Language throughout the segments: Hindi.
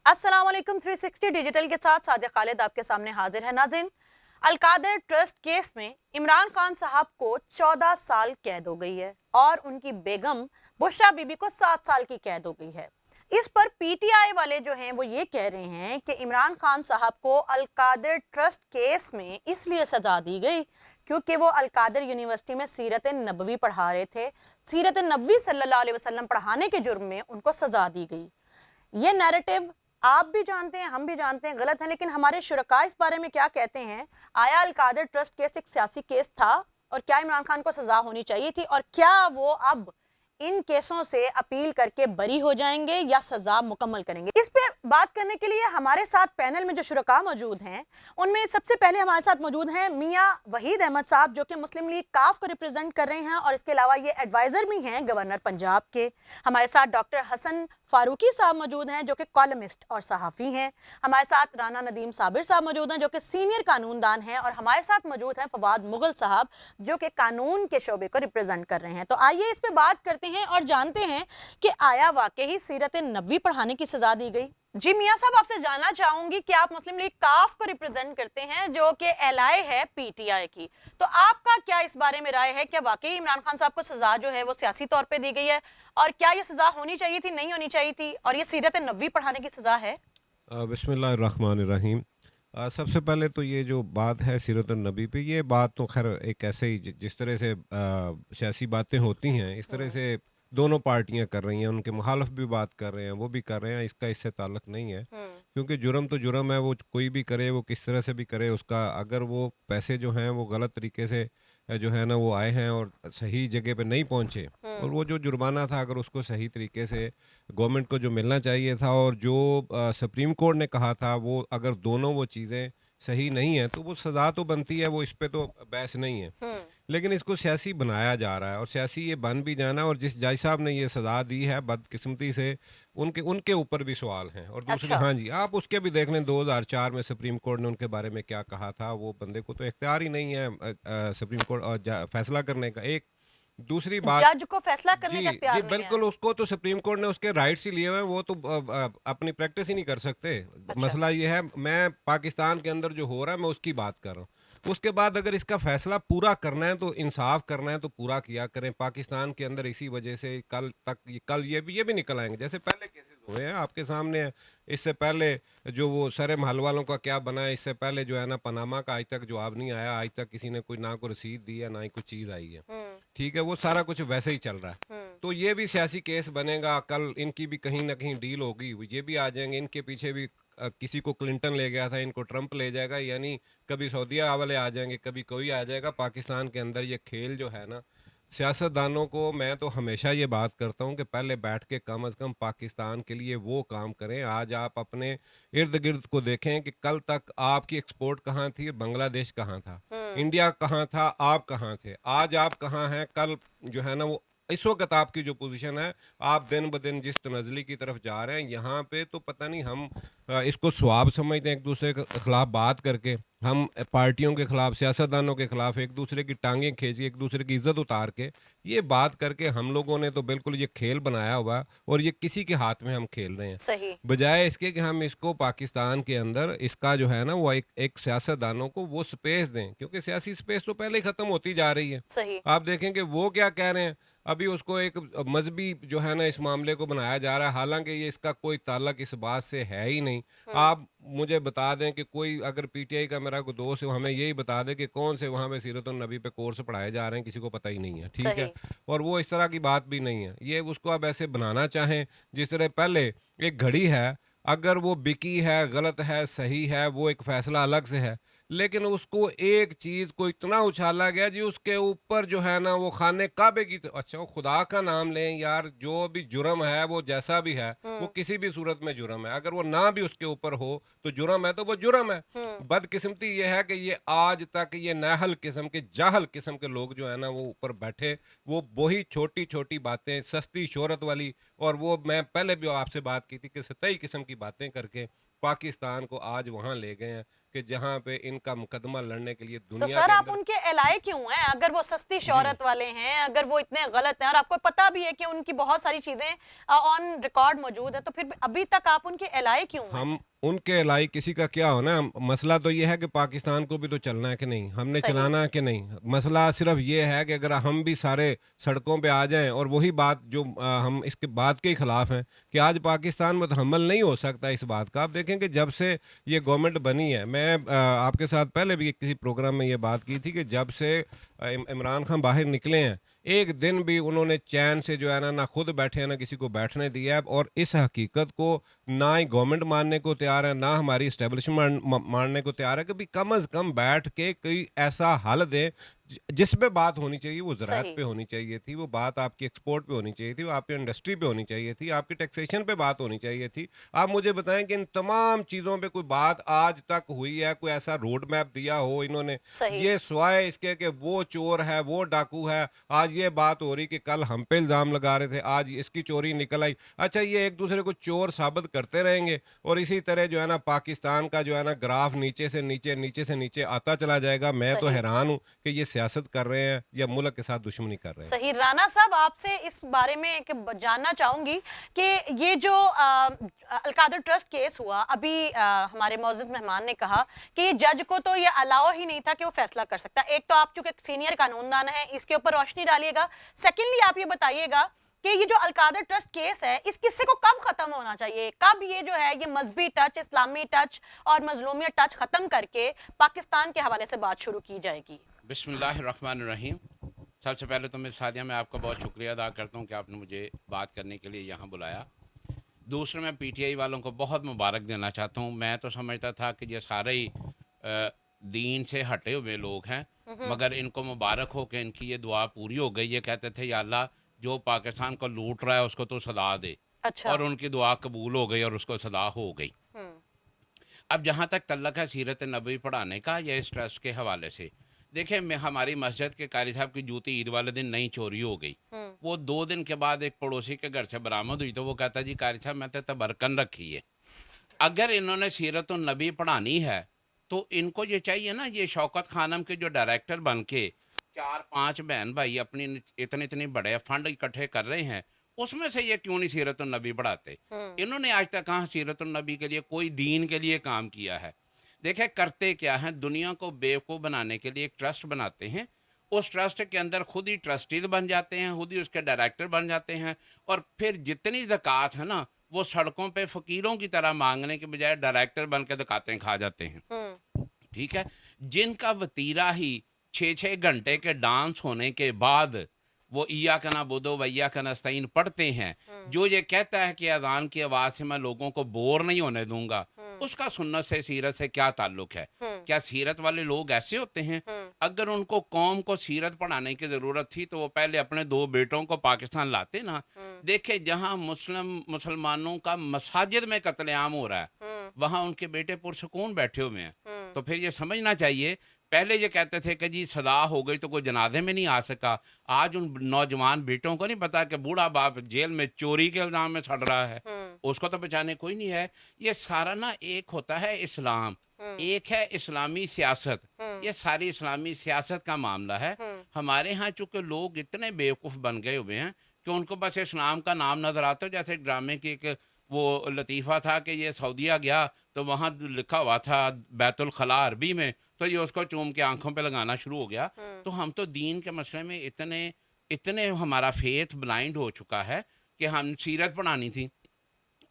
अस्सलाम वालेकुम 360 डिजिटल के साथ सादिक खालिद आपके सामने हाजिर है। नाज़रीन, अलकादर ट्रस्ट केस में इमरान खान साहब को 14 साल कैद हो गई है और उनकी बेगम बुशरा बीबी को 7 साल की कैद हो गई है। इस पर पीटीआई वाले जो हैं वो ये कह रहे हैं कि इमरान खान साहब को अलकादर ट्रस्ट केस में इसलिए सजा दी गई क्योंकि वो अलकादर यूनिवर्सिटी में सीरत नबवी पढ़ा रहे थे। सीरत नबवी सल्लल्लाहु अलैहि वसल्लम पढ़ाने के जुर्म में उनको सजा दी गई। ये नैरेटिव आप भी जानते हैं, हम भी जानते हैं गलत है, लेकिन हमारे शुरका इस बारे में क्या कहते हैं? आया अलकादर ट्रस्ट केस एक सियासी केस था और क्या इमरान खान को सजा होनी चाहिए थी और क्या वो अब इन केसों से अपील करके बरी हो जाएंगे या सजा मुकम्मल करेंगे? इस पे बात करने के लिए हमारे साथ पैनल में जो शुरका मौजूद हैं, उनमें सबसे पहले हमारे साथ मौजूद हैं मियां वहीद अहमद साहब, जो कि मुस्लिम लीग काफ को रिप्रेजेंट कर रहे हैं और इसके अलावा ये एडवाइजर भी हैं गवर्नर पंजाब के। हमारे साथ डॉक्टर हसन फारूकी साहब मौजूद हैं, जो कि कॉलमिस्ट और सहाफ़ी हैं। हमारे साथ राना नदीम साबिर साहब मौजूद हैं, जो कि सीनियर कानूनदान हैं, और हमारे साथ मौजूद हैं फवाद मुगल साहब, जो कि कानून के शोबे को रिप्रेजेंट कर रहे हैं। तो आइए इस पे बात करते हैं और जानते हैं कि आया वाकई ही सीरत नबवी पढ़ाने की सजा दी गई। जी मियां साहब, आपसे जानना चाहूंगी कि आप मुस्लिम लीग काफ को रिप्रेजेंट करते हैं, जो कि एलआई है पीटीआई की, तो आपका क्या इस बारे में राय है? क्या वाकई इमरान खान साहब को सजा जो है वो सियासी तौर पे दी गई है और क्या ये सजा होनी चाहिए थी, नहीं होनी चाहिए थी, और ये सीरत नबवी पढ़ाने की सजा है? बिस्मिल्लाहिर्रहमानिर्रहीम। सबसे पहले तो ये जो बात है सीरत नबी पे, ये बात तो खैर एक ऐसे ही जिस तरह से सियासी बातें होती हैं, इस तरह हम्म। से दोनों पार्टियां कर रही हैं, उनके मुखालफ भी बात कर रहे हैं, वो भी कर रहे हैं, इसका इससे ताल्लुक नहीं है। हम्म। क्योंकि जुर्म तो जुर्म है, वो कोई भी करे, वो किस तरह से भी करे, उसका अगर वो पैसे जो हैं वो गलत तरीके से जो है ना वो आए हैं और सही जगह पे नहीं पहुंचे, और हम्म। वो जो जुर्माना था अगर उसको सही तरीके से गवर्नमेंट को जो मिलना चाहिए था, और जो सुप्रीम कोर्ट ने कहा था, वो अगर दोनों वो चीज़ें सही नहीं है तो वो सज़ा तो बनती है, वो इस पे तो बहस नहीं है। हम्म। लेकिन इसको सियासी बनाया जा रहा है और सियासी ये बन भी जाना, और जिस जज साहब ने ये सज़ा दी है बदकिस्मती से, उनके उनके ऊपर भी सवाल हैं। और दूसरी, अच्छा। हाँ जी, आप उसके भी देख लें 2004 में सुप्रीम कोर्ट ने उनके बारे में क्या कहा था। वो बंदे को तो इख्तियार ही नहीं है सुप्रीम कोर्ट फैसला करने का। एक दूसरी बात, जज को फैसला करने का जी, जी, इख्तियार नहीं है? बिल्कुल, उसको तो सुप्रीम कोर्ट ने उसके राइट्स ही लिए हुए हैं, वो तो अपनी प्रैक्टिस ही नहीं कर सकते। अच्छा। मसला ये है, मैं पाकिस्तान के अंदर जो हो रहा है, मैं उसकी बात कर रहा हूँ। उसके बाद अगर इसका फैसला पूरा करना है, तो इंसाफ करना है, तो पूरा किया करें। पाकिस्तान के अंदर इसी वजह से कल ये भी निकल आएंगे, जैसे पहले केसेस हुए हैं आपके सामने है। इससे पहले जो वो सरे महल वालों का क्या बना है, इससे पहले जो है ना पनामा का आज तक जवाब नहीं आया, आज तक किसी ने कोई ना कोई रसीद दी है, ना ही कोई चीज़ आई है। हम्म। ठीक है, वो सारा कुछ वैसे ही चल रहा है। हम्म। तो ये भी सियासी केस बनेगा, कल इनकी भी कहीं ना कहीं डील होगी, ये भी आ जाएंगे। इनके पीछे भी किसी को क्लिंटन ले गया था, इनको ट्रंप ले जाएगा, यानी कभी सऊदीया वाले आ जाएंगे, कभी कोई आ जाएगा। पाकिस्तान के अंदर ये खेल जो है ना, सियासतदानों को मैं तो हमेशा ये बात करता हूँ कि पहले बैठ के कम से कम पाकिस्तान के लिए वो काम करें। आज आप अपने इर्द गिर्द को देखें कि कल तक आपकी एक्सपोर्ट कहाँ थी, बांग्लादेश कहाँ था, हम्म। इंडिया कहाँ था, आप कहाँ थे, आज आप कहाँ हैं। कल जो है ना वो, इस वक्त आपकी जो पोजीशन है, आप दिन ब दिन जिस तनजली की तरफ जा रहे हैं, यहाँ पे तो पता नहीं हम इसको स्वाब समझते हैं, एक दूसरे के खिलाफ बात करके, हम पार्टियों के खिलाफ, सियासतदानों के खिलाफ एक दूसरे की टांगें खींच के, एक दूसरे की इज्जत उतार के, ये बात करके हम लोगों ने तो बिल्कुल ये खेल बनाया हुआ है, और ये किसी के हाथ में हम खेल रहे हैं। सही। बजाय इसके कि हम इसको पाकिस्तान के अंदर इसका जो है ना वो एक सियासतदानों को वो स्पेस दें, क्योंकि सियासी स्पेस तो पहले ही ख़त्म होती जा रही है। सही। आप देखेंगे वो क्या कह रहे हैं, अभी उसको एक मजहबी जो है ना इस मामले को बनाया जा रहा है, हालांकि ये इसका कोई ताल्लुक इस बात से है ही नहीं। हम्म। आप मुझे बता दें कि कोई अगर पीटीआई का मेरा कोई दोस्त है, वो हमें यही बता दे कि कौन से वहाँ पे सीरत नबी पे कोर्स पढ़ाए जा रहे हैं, किसी को पता ही नहीं है। ठीक है, सही। और वो इस तरह की बात भी नहीं है। ये उसको अब ऐसे बनाना चाहें जिस तरह पहले एक घड़ी है, अगर वो बिकी है, गलत है, सही है, वो एक फैसला अलग से है। लेकिन उसको एक चीज़ को इतना उछाला गया जी, उसके ऊपर जो है ना वो खाने काबे की, तो अच्छा वो खुदा का नाम लें यार, जो भी जुर्म है वो जैसा भी है, वो हम्म। किसी भी सूरत में जुर्म है। अगर वो ना भी उसके ऊपर हो तो जुर्म है, तो वो जुर्म है। हम्म। बदकिस्मती ये है कि ये आज तक ये नाहल किस्म के, जाहल किस्म के लोग जो है ना वो ऊपर बैठे, वो वही छोटी छोटी बातें, सस्ती शोहरत वाली, और वो मैं पहले भी आपसे बात की थी कि सतही किस्म की बातें करके पाकिस्तान को आज वहाँ ले गए हैं कि जहाँ पे इनका मुकदमा लड़ने के लिए तो दुनिया सर के आप अंदर। उनके एलाए क्यों हैं? अगर वो सस्ती जी शोहरत वाले हैं, अगर वो इतने गलत हैं और आपको पता भी है कि उनकी बहुत सारी चीजें ऑन रिकॉर्ड मौजूद है, तो फिर भी अभी तक आप उनके एलाए क्यों हैं? हम उनके लाई किसी का क्या हो ना, मसला तो ये है कि पाकिस्तान को भी तो चलना है कि नहीं, हमने सही। चलाना है कि नहीं। मसला सिर्फ ये है कि अगर हम भी सारे सड़कों पे आ जाएं, और वही बात जो हम इसके बात के खिलाफ हैं कि आज पाकिस्तान मुतहम्मल नहीं हो सकता इस बात का। आप देखें कि जब से ये गवर्नमेंट बनी है, मैं आपके साथ पहले भी किसी प्रोग्राम में ये बात की थी कि जब से इमरान खान बाहर निकले हैं, एक दिन भी उन्होंने चैन से जो है ना खुद बैठे हैं ना किसी को बैठने दिया है। और इस हकीकत को ना ही गवर्नमेंट मानने को तैयार है, ना हमारी इस्टेब्लिशमेंट मानने को तैयार है कि भी कम अज़ कम बैठ के कोई ऐसा हल दें जिस पे बात होनी चाहिए वो ज़राअत सही। पे होनी चाहिए थी, वो बात आपकी एक्सपोर्ट पे होनी चाहिए थी, वो आपकी इंडस्ट्री पे होनी चाहिए थी, आपकी टैक्सेशन पे बात होनी चाहिए थी। आप मुझे बताएं कि इन तमाम चीज़ों पे कोई बात आज तक हुई है, कोई ऐसा रोड मैप दिया हो इन्होंने? सही। ये सिवाय इसके कि वो चोर है, वो डाकू है, आज ये बात हो रही कि कल हम पे इल्ज़ाम लगा रहे थे, आज इसकी चोरी निकल आई। अच्छा, ये एक दूसरे को चोर साबित करते रहेंगे और इसी तरह जो है ना पाकिस्तान का जो है ना ग्राफ नीचे से नीचे, नीचे से नीचे आता चला जाएगा। मैं तो सही। हैरान हूँ कि ये सियासत कर रहे हैं या मुल्क के साथ दुश्मनी कर रहे हैं। सही। राना साहब आपसे इस बारे में जानना चाहूंगी कि ये जो अलकादर ट्रस्ट केस हुआ, अभी हमारे मौजूद मेहमान ने कहा कि जज को तो ये अलाउ ही नहीं था कि वो फैसला कर सकता। एक तो आप चूंकि सीनियर कानूनदान है, इसके ऊपर रोशनी डालिएगा। सेकेंडली आप ये बताइएगा कि ये जो अलकादर ट्रस्ट केस है, इस किस्से को कब खत्म होना चाहिए? कब ये जो है ये मजहबी टच, इस्लामी टच और मजलूमियत टच खत्म करके पाकिस्तान के हवाले से बात शुरू की जाएगी? बिस्मिल्लाहिर्रहमानिर्रहीम। सबसे पहले तो मैं सादिया मैं आपका बहुत शुक्रिया अदा करता हूँ कि आपने मुझे बात करने के लिए यहाँ बुलाया। दूसरा, मैं पीटीआई वालों को बहुत मुबारक देना चाहता हूँ। मैं तो समझता था कि ये सारे ही दीन से हटे हुए लोग हैं, मगर इनको मुबारक हो कि इनकी ये दुआ पूरी हो गई। ये कहते थे या अल्लाह जो पाकिस्तान को लूट रहा है उसको तो सदा दे, अच्छा। और उनकी दुआ कबूल हो गई और उसको सदा हो गई। हम्म। अब जहाँ तक तल्लक है सीरत नबी पढ़ाने का या इस ट्रस्ट के हवाले से, देखिए मैं हमारी मस्जिद के कारी साहब की जूती ईद वाले दिन नहीं चोरी हो गई। हम्म। वो 2 दिन के बाद एक पड़ोसी के घर से बरामद हुई, तो वो कहता जी कारी साहब मैं तो तबरकन रखी है। अगर इन्होंने सीरत नबी पढ़ानी है तो इनको ये चाहिए ना, ये शौकत खानम के जो डायरेक्टर बन के 4-5 बहन भाई अपनी इतने इतने बड़े फंड इकट्ठे कर रहे हैं, उसमें से ये क्यों नहीं सीरत नबी पढ़ाते? हम्म। इन्होंने आज तक कहाँ सीरत नबी के लिए कोई दीन के लिए काम किया है? देखें करते क्या हैं, दुनिया को बेवकूफ़ बनाने के लिए एक ट्रस्ट बनाते हैं। उस ट्रस्ट के अंदर खुद ही ट्रस्टीज बन जाते हैं, खुद ही उसके डायरेक्टर बन जाते हैं, और फिर जितनी ज़कात है ना वो सड़कों पे फ़कीरों की तरह मांगने के बजाय डायरेक्टर बन के ज़कातें खा जाते हैं। हम्म। ठीक है, जिनका वतीरा ही 6-6 घंटे के डांस होने के बाद वो इया का ना बुदो वैया का नस्तईन पढ़ते हैं, जो ये कहता है कि अजान की आवाज़ से मैं लोगों को बोर नहीं होने दूंगा, उसका सुन्नत से सीरत से क्या ताल्लुक है? क्या सीरत वाले लोग ऐसे होते हैं? अगर उनको कौम को सीरत पढ़ाने की ज़रूरत थी तो वो पहले अपने 2 बेटों को पाकिस्तान लाते ना। देखे जहाँ मुसलमानों का मसाजिद में कत्लेआम हो रहा है, वहाँ उनके बेटे पुरसकून बैठे हुए हैं। तो फिर ये समझना चाहिए, पहले ये कहते थे कि जी सदा हो गई तो कोई जनाजे में नहीं आ सका। आज उन नौजवान बेटों को नहीं पता कि बूढ़ा बाप जेल में चोरी के इल्ज़ाम में सड़ रहा है, उसको तो बचाने कोई नहीं है। ये सारा ना एक होता है इस्लाम, एक है इस्लामी सियासत। ये सारी इस्लामी सियासत का मामला है। हमारे यहाँ चूँकि लोग इतने बेवकूफ़ बन गए हुए हैं कि उनको बस इस्लाम का नाम नज़र आता है। जैसे ड्रामे की एक वो लतीफ़ा था कि ये सऊदीया गया तो वहाँ लिखा हुआ था बैतुल खला अरबी में, तो ये उसको चूम के आंखों पे लगाना शुरू हो गया। तो हम तो दीन के मसले में इतने इतने हमारा फेथ ब्लाइंड हो चुका है कि हम सीरत पढ़ानी थी।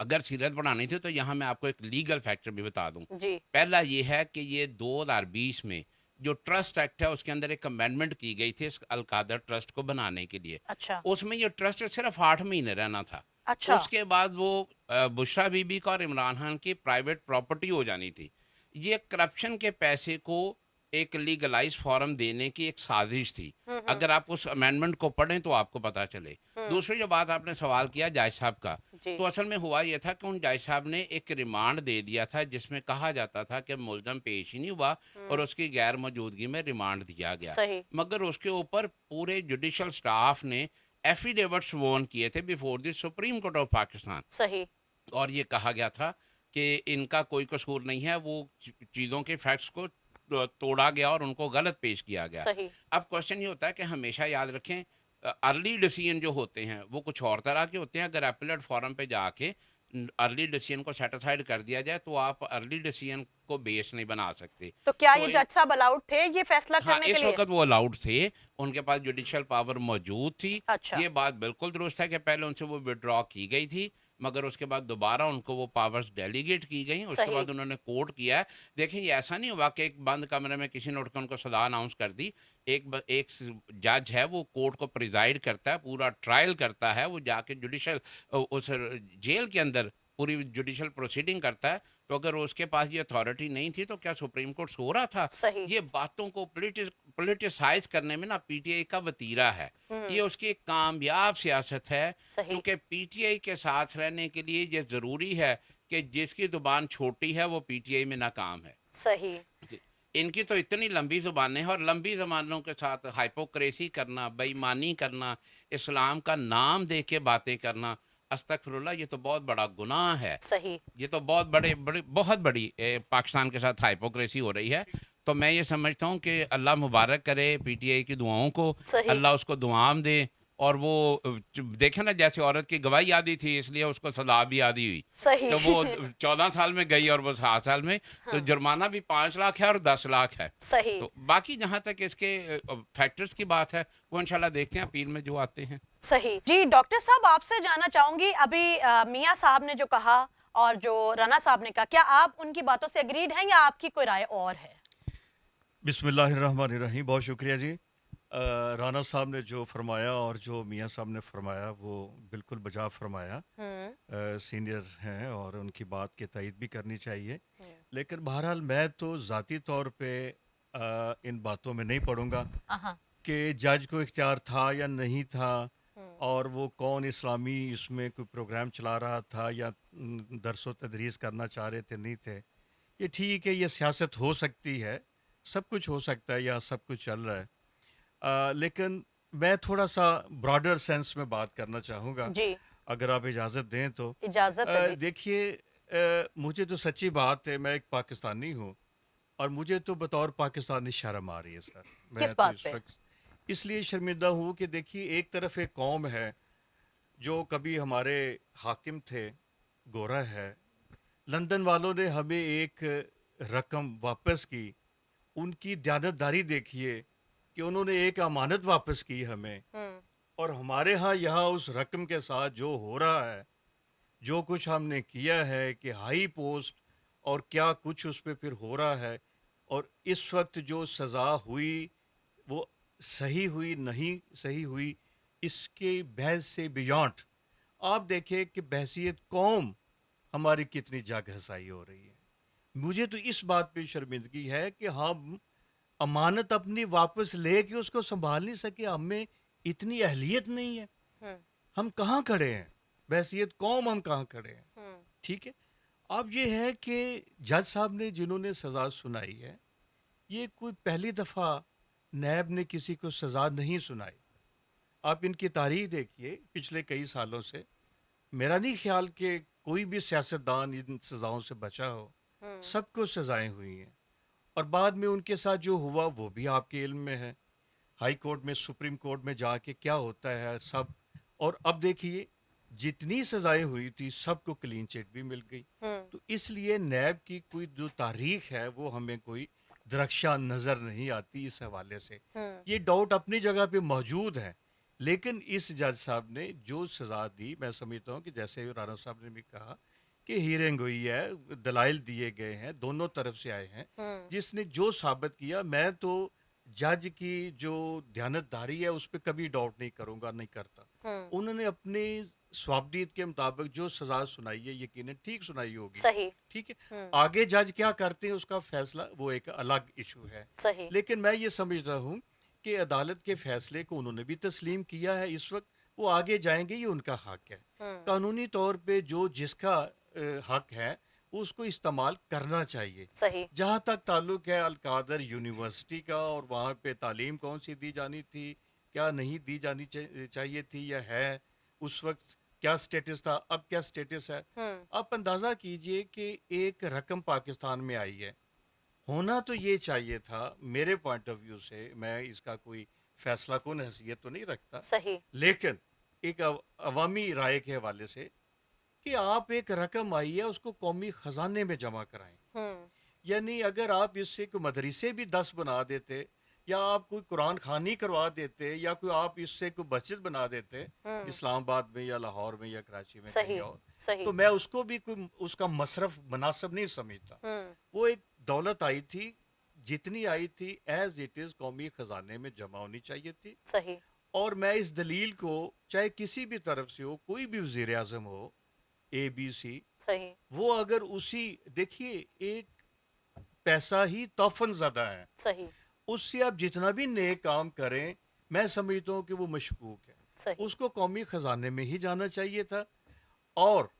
अगर सीरत पढ़ानी थी तो यहाँ मैं आपको एक लीगल फैक्टर भी बता दूँ। जी। पहला ये है कि ये 2020 में जो ट्रस्ट एक्ट है उसके अंदर एक अमेंडमेंट की गई थी इस अलकादर ट्रस्ट को बनाने के लिए। अच्छा। उसमें ये ट्रस्ट सिर्फ 8 महीने रहना था। अच्छा। उसके बाद वो बुशरा बीबी का और इमरान खान की प्राइवेट प्रॉपर्टी हो जानी थी। ये करप्शन के पैसे को एक लीगलाइज फॉर्म देने की एक साजिश थी। अगर आप उस अमेंडमेंट को पढ़ें तो आपको पता चले। दूसरी जो बात आपने सवाल किया जज साहब का, जी। तो असल में हुआ ये था कि उन जज साहब ने एक रिमांड दे दिया था जिसमें कहा जाता था कि मुलजम पेश ही नहीं हुआ और उसकी गैर मौजूदगी में रिमांड दिया गया। सही। मगर उसके ऊपर पूरे जुडिशल स्टाफ ने एफिडेविट स्वॉर्न किए थे before the supreme court of Pakistan, सही। और ये कहा गया था कि इनका कोई कसूर नहीं है, वो चीज़ों के फैक्ट्स को तोड़ा गया और उनको गलत पेश किया गया। सही। अब क्वेश्चन ये होता है कि हमेशा याद रखें, अर्ली डिसीजन जो होते हैं वो कुछ और तरह के होते हैं। अगर एपेलेट फोरम पे जाके अर्ली डिसीजन को सेटिसाइड कर दिया जाए तो आप अर्ली डिसीजन को बेस नहीं बना सकते। तो क्या तो ये जज साहब अलाउड थे ये फैसला हाँ, करने के इस लिए? वक़्त वो अलाउड थे, उनके पास जुडिशियल पावर मौजूद थी। अच्छा। ये बात बिल्कुल दुरुस्त है कि पहले उनसे वो विथड्रॉ की गई थी, मगर उसके बाद दोबारा उनको वो पावर्स डेलीगेट की गई, उसके सही। बाद उन्होंने कोर्ट किया है। देखिए, ये ऐसा नहीं हुआ कि एक बंद कमरे में किसी ने उठ के उनको सज़ा अनाउंस कर दी। एक जज है, वो कोर्ट को प्रिज़ाइड करता है, पूरा ट्रायल करता है, वो जाके जुडिशियल उस जेल के अंदर पूरी जुडिशियल प्रोसीडिंग करता है। तो अगर उसके पास ये अथॉरिटी नहीं थी, तो क्या सुप्रीम कोर्ट सो रहा था? सही। ये बातों को पॉलिटिसाइज करने में ना पीटीआई का वतीरा है। ये उसकी एक कामयाब सियासत है, सही। क्योंकि पीटीआई के साथ रहने के लिए ये ज़रूरी है कि जिसकी ज़ुबान छोटी है वो पीटीआई में नाकाम है। सही। जी। इनकी तो इतनी लंबी ज़ुबानें हैं, और लंबी ज़ुबानों के साथ हाइपोक्रेसी करना, बेईमानी करना, इस्लाम का नाम दे के बातें करना, अस्तगफिरुल्लाह, ये तो बहुत बड़ा गुनाह है। सही। ये तो बहुत बहुत बड़ी पाकिस्तान के साथ हाइपोक्रेसी हो रही है। तो मैं ये समझता हूँ कि अल्लाह मुबारक करे पीटीआई की दुआओं को, सही। अल्लाह उसको दुआम दे। और वो देखे ना, जैसे औरत की गवाही आदी थी इसलिए उसको सजा भी आदी हुई। सही। तो वो 14 साल में गई और वो 7 साल में, तो हाँ। जुर्माना भी 5 लाख है और 10 लाख है। सही। तो बाकी जहाँ तक इसके फैक्टर्स की बात है, वो इंशाल्लाह देखते हैं अपील में जो आते हैं। सही। जी डॉक्टर साहब, आपसे जानना चाहूंगी, अभी मियां साहब ने जो कहा और जो राणा साहब ने कहा, क्या आप उनकी बातों से एग्रीड हैं या आपकी कोई राय और है? बिस्मिल्लाहिर्रहमानिर्रहीम, बहुत शुक्रिया जी। राना साहब ने जो फरमाया और जो मियाँ साहब ने फरमाया वो बिल्कुल बजा फरमाया। सीनियर हैं और उनकी बात की तईद भी करनी चाहिए। लेकिन बहरहाल मैं तो ज़ाती तौर पे इन बातों में नहीं पढ़ूंगा हाँ। कि जज को इख्तियार था या नहीं था, और वो कौन इस्लामी इसमें कोई प्रोग्राम चला रहा था या दरसो तदरीस करना चाह रहे थे, नहीं थे। ये ठीक है, ये सियासत हो सकती है, सब कुछ हो सकता है, या सब कुछ चल रहा है। लेकिन मैं थोड़ा सा ब्रॉडर सेंस में बात करना चाहूँगा, जी अगर आप इजाज़त दें तो। इजाजत है जी। देखिए, मुझे तो सच्ची बात है, मैं एक पाकिस्तानी हूँ और मुझे तो बतौर पाकिस्तानी शर्म आ रही है सर। मैं किस तो बात इस पे? वक्त इसलिए शर्मिंदा हूँ कि देखिए, एक तरफ एक कौम है जो कभी हमारे हाकिम थे, गोरा है। लंदन वालों ने हमें एक रकम वापस की, उनकी दयानतदारी देखिए कि उन्होंने एक अमानत वापस की हमें। और हमारे यहाँ उस रकम के साथ जो हो रहा है, जो कुछ हमने किया है कि हाई पोस्ट, और क्या कुछ उस पे फिर हो रहा है, और इस वक्त जो सज़ा हुई वो सही हुई नहीं सही हुई, इसके बहस से बियॉन्ड आप देखें कि बहसियत कौम हमारी कितनी जाग हसाई हो रही है। मुझे तो इस बात पे शर्मिंदगी है कि हम अमानत अपनी वापस लेके उसको संभाल नहीं सके, हमें इतनी अहलियत नहीं है। हम कहाँ खड़े हैं, बहसियत कौम हम कहाँ खड़े हैं। ठीक है, अब ये है कि जज साहब ने जिन्होंने सज़ा सुनाई है, ये कोई पहली दफ़ा नैब ने किसी को सज़ा नहीं सुनाई। आप इनकी तारीख देखिए पिछले कई सालों से, मेरा नहीं ख्याल कि कोई भी सियासतदान इन सज़ाओं से बचा हो। सबको सज़ाएं हुई हैं, और बाद में उनके साथ जो हुआ वो भी आपके इल्म में है। हाई कोर्ट में, सुप्रीम कोर्ट में जाके क्या होता है सब। और अब देखिए, जितनी सज़ाएं हुई थी सबको क्लीन चिट भी मिल गई। तो इसलिए नैब की कोई जो तारीख है वो हमें कोई दरख्शां नज़र नहीं आती इस हवाले से। ये डाउट अपनी जगह पे मौजूद है, लेकिन इस जज साहब ने जो सज़ा दी, मैं समझता हूँ कि जैसे राणा साहब ने भी कहा कि हियरिंग हुई है, दलाइल दिए गए हैं, दोनों तरफ से आए हैं, जिसने जो साबित किया, मैं तो जज की जो ध्यानतदारी है उस पर कभी डाउट नहीं करूंगा, नहीं करता। उन्होंने अपने स्वाबदीद के मुताबिक जो सजा सुनाई है यकीनन ठीक सुनाई होगी। सही। ठीक है, आगे जज क्या करते हैं उसका फैसला वो एक अलग इशू है। सही। लेकिन मैं ये समझता हूँ कि अदालत के फैसले को उन्होंने भी तस्लीम किया है। इस वक्त वो आगे जाएंगे, ये उनका हक है। कानूनी तौर पे जो जिसका हक है उसको इस्तेमाल करना चाहिए। सही। जहाँ तक ताल्लुक है अलकादर यूनिवर्सिटी का, और वहाँ पे तालीम कौन सी दी जानी थी, क्या नहीं दी जानी चाहिए थी या है, उस वक्त क्या स्टेटस था, अब क्या स्टेटस है। आप अंदाजा कीजिए कि एक रकम पाकिस्तान में आई है। होना तो ये चाहिए था, मेरे पॉइंट ऑफ व्यू से, मैं इसका कोई फैसला कौन हैसियत तो नहीं रखता, सही। लेकिन एक अवामी राय के हवाले से, कि आप एक रकम आई है उसको कौमी खजाने में जमा कराएं। हम्म। यानी अगर आप इससे कोई मदरसे भी 10 बना देते, या आप कोई कुरान खानी करवा देते, या कोई आप इससे कोई मस्जिद बना देते इस्लामाबाद में या लाहौर में या कराची में कहीं सही। और, सही। तो मैं उसको भी कोई उसका मसरफ मुनासिब नहीं समझता। वो एक दौलत आई थी, जितनी आई थी एज इट इज कौमी खजाने में जमा होनी चाहिए थी। सही। और मैं इस दलील को, चाहे किसी भी तरफ से हो, कोई भी वजीर आजम हो, ABC, सही। वो अगर उसी, देखिए एक पैसा ही तोफन ज़्यादा है, सही। उससे आप जितना भी नेक काम करें, मैं समझता हूँ कि वो मशकूक है, सही। उसको कौमी खजाने में ही जाना चाहिए था। और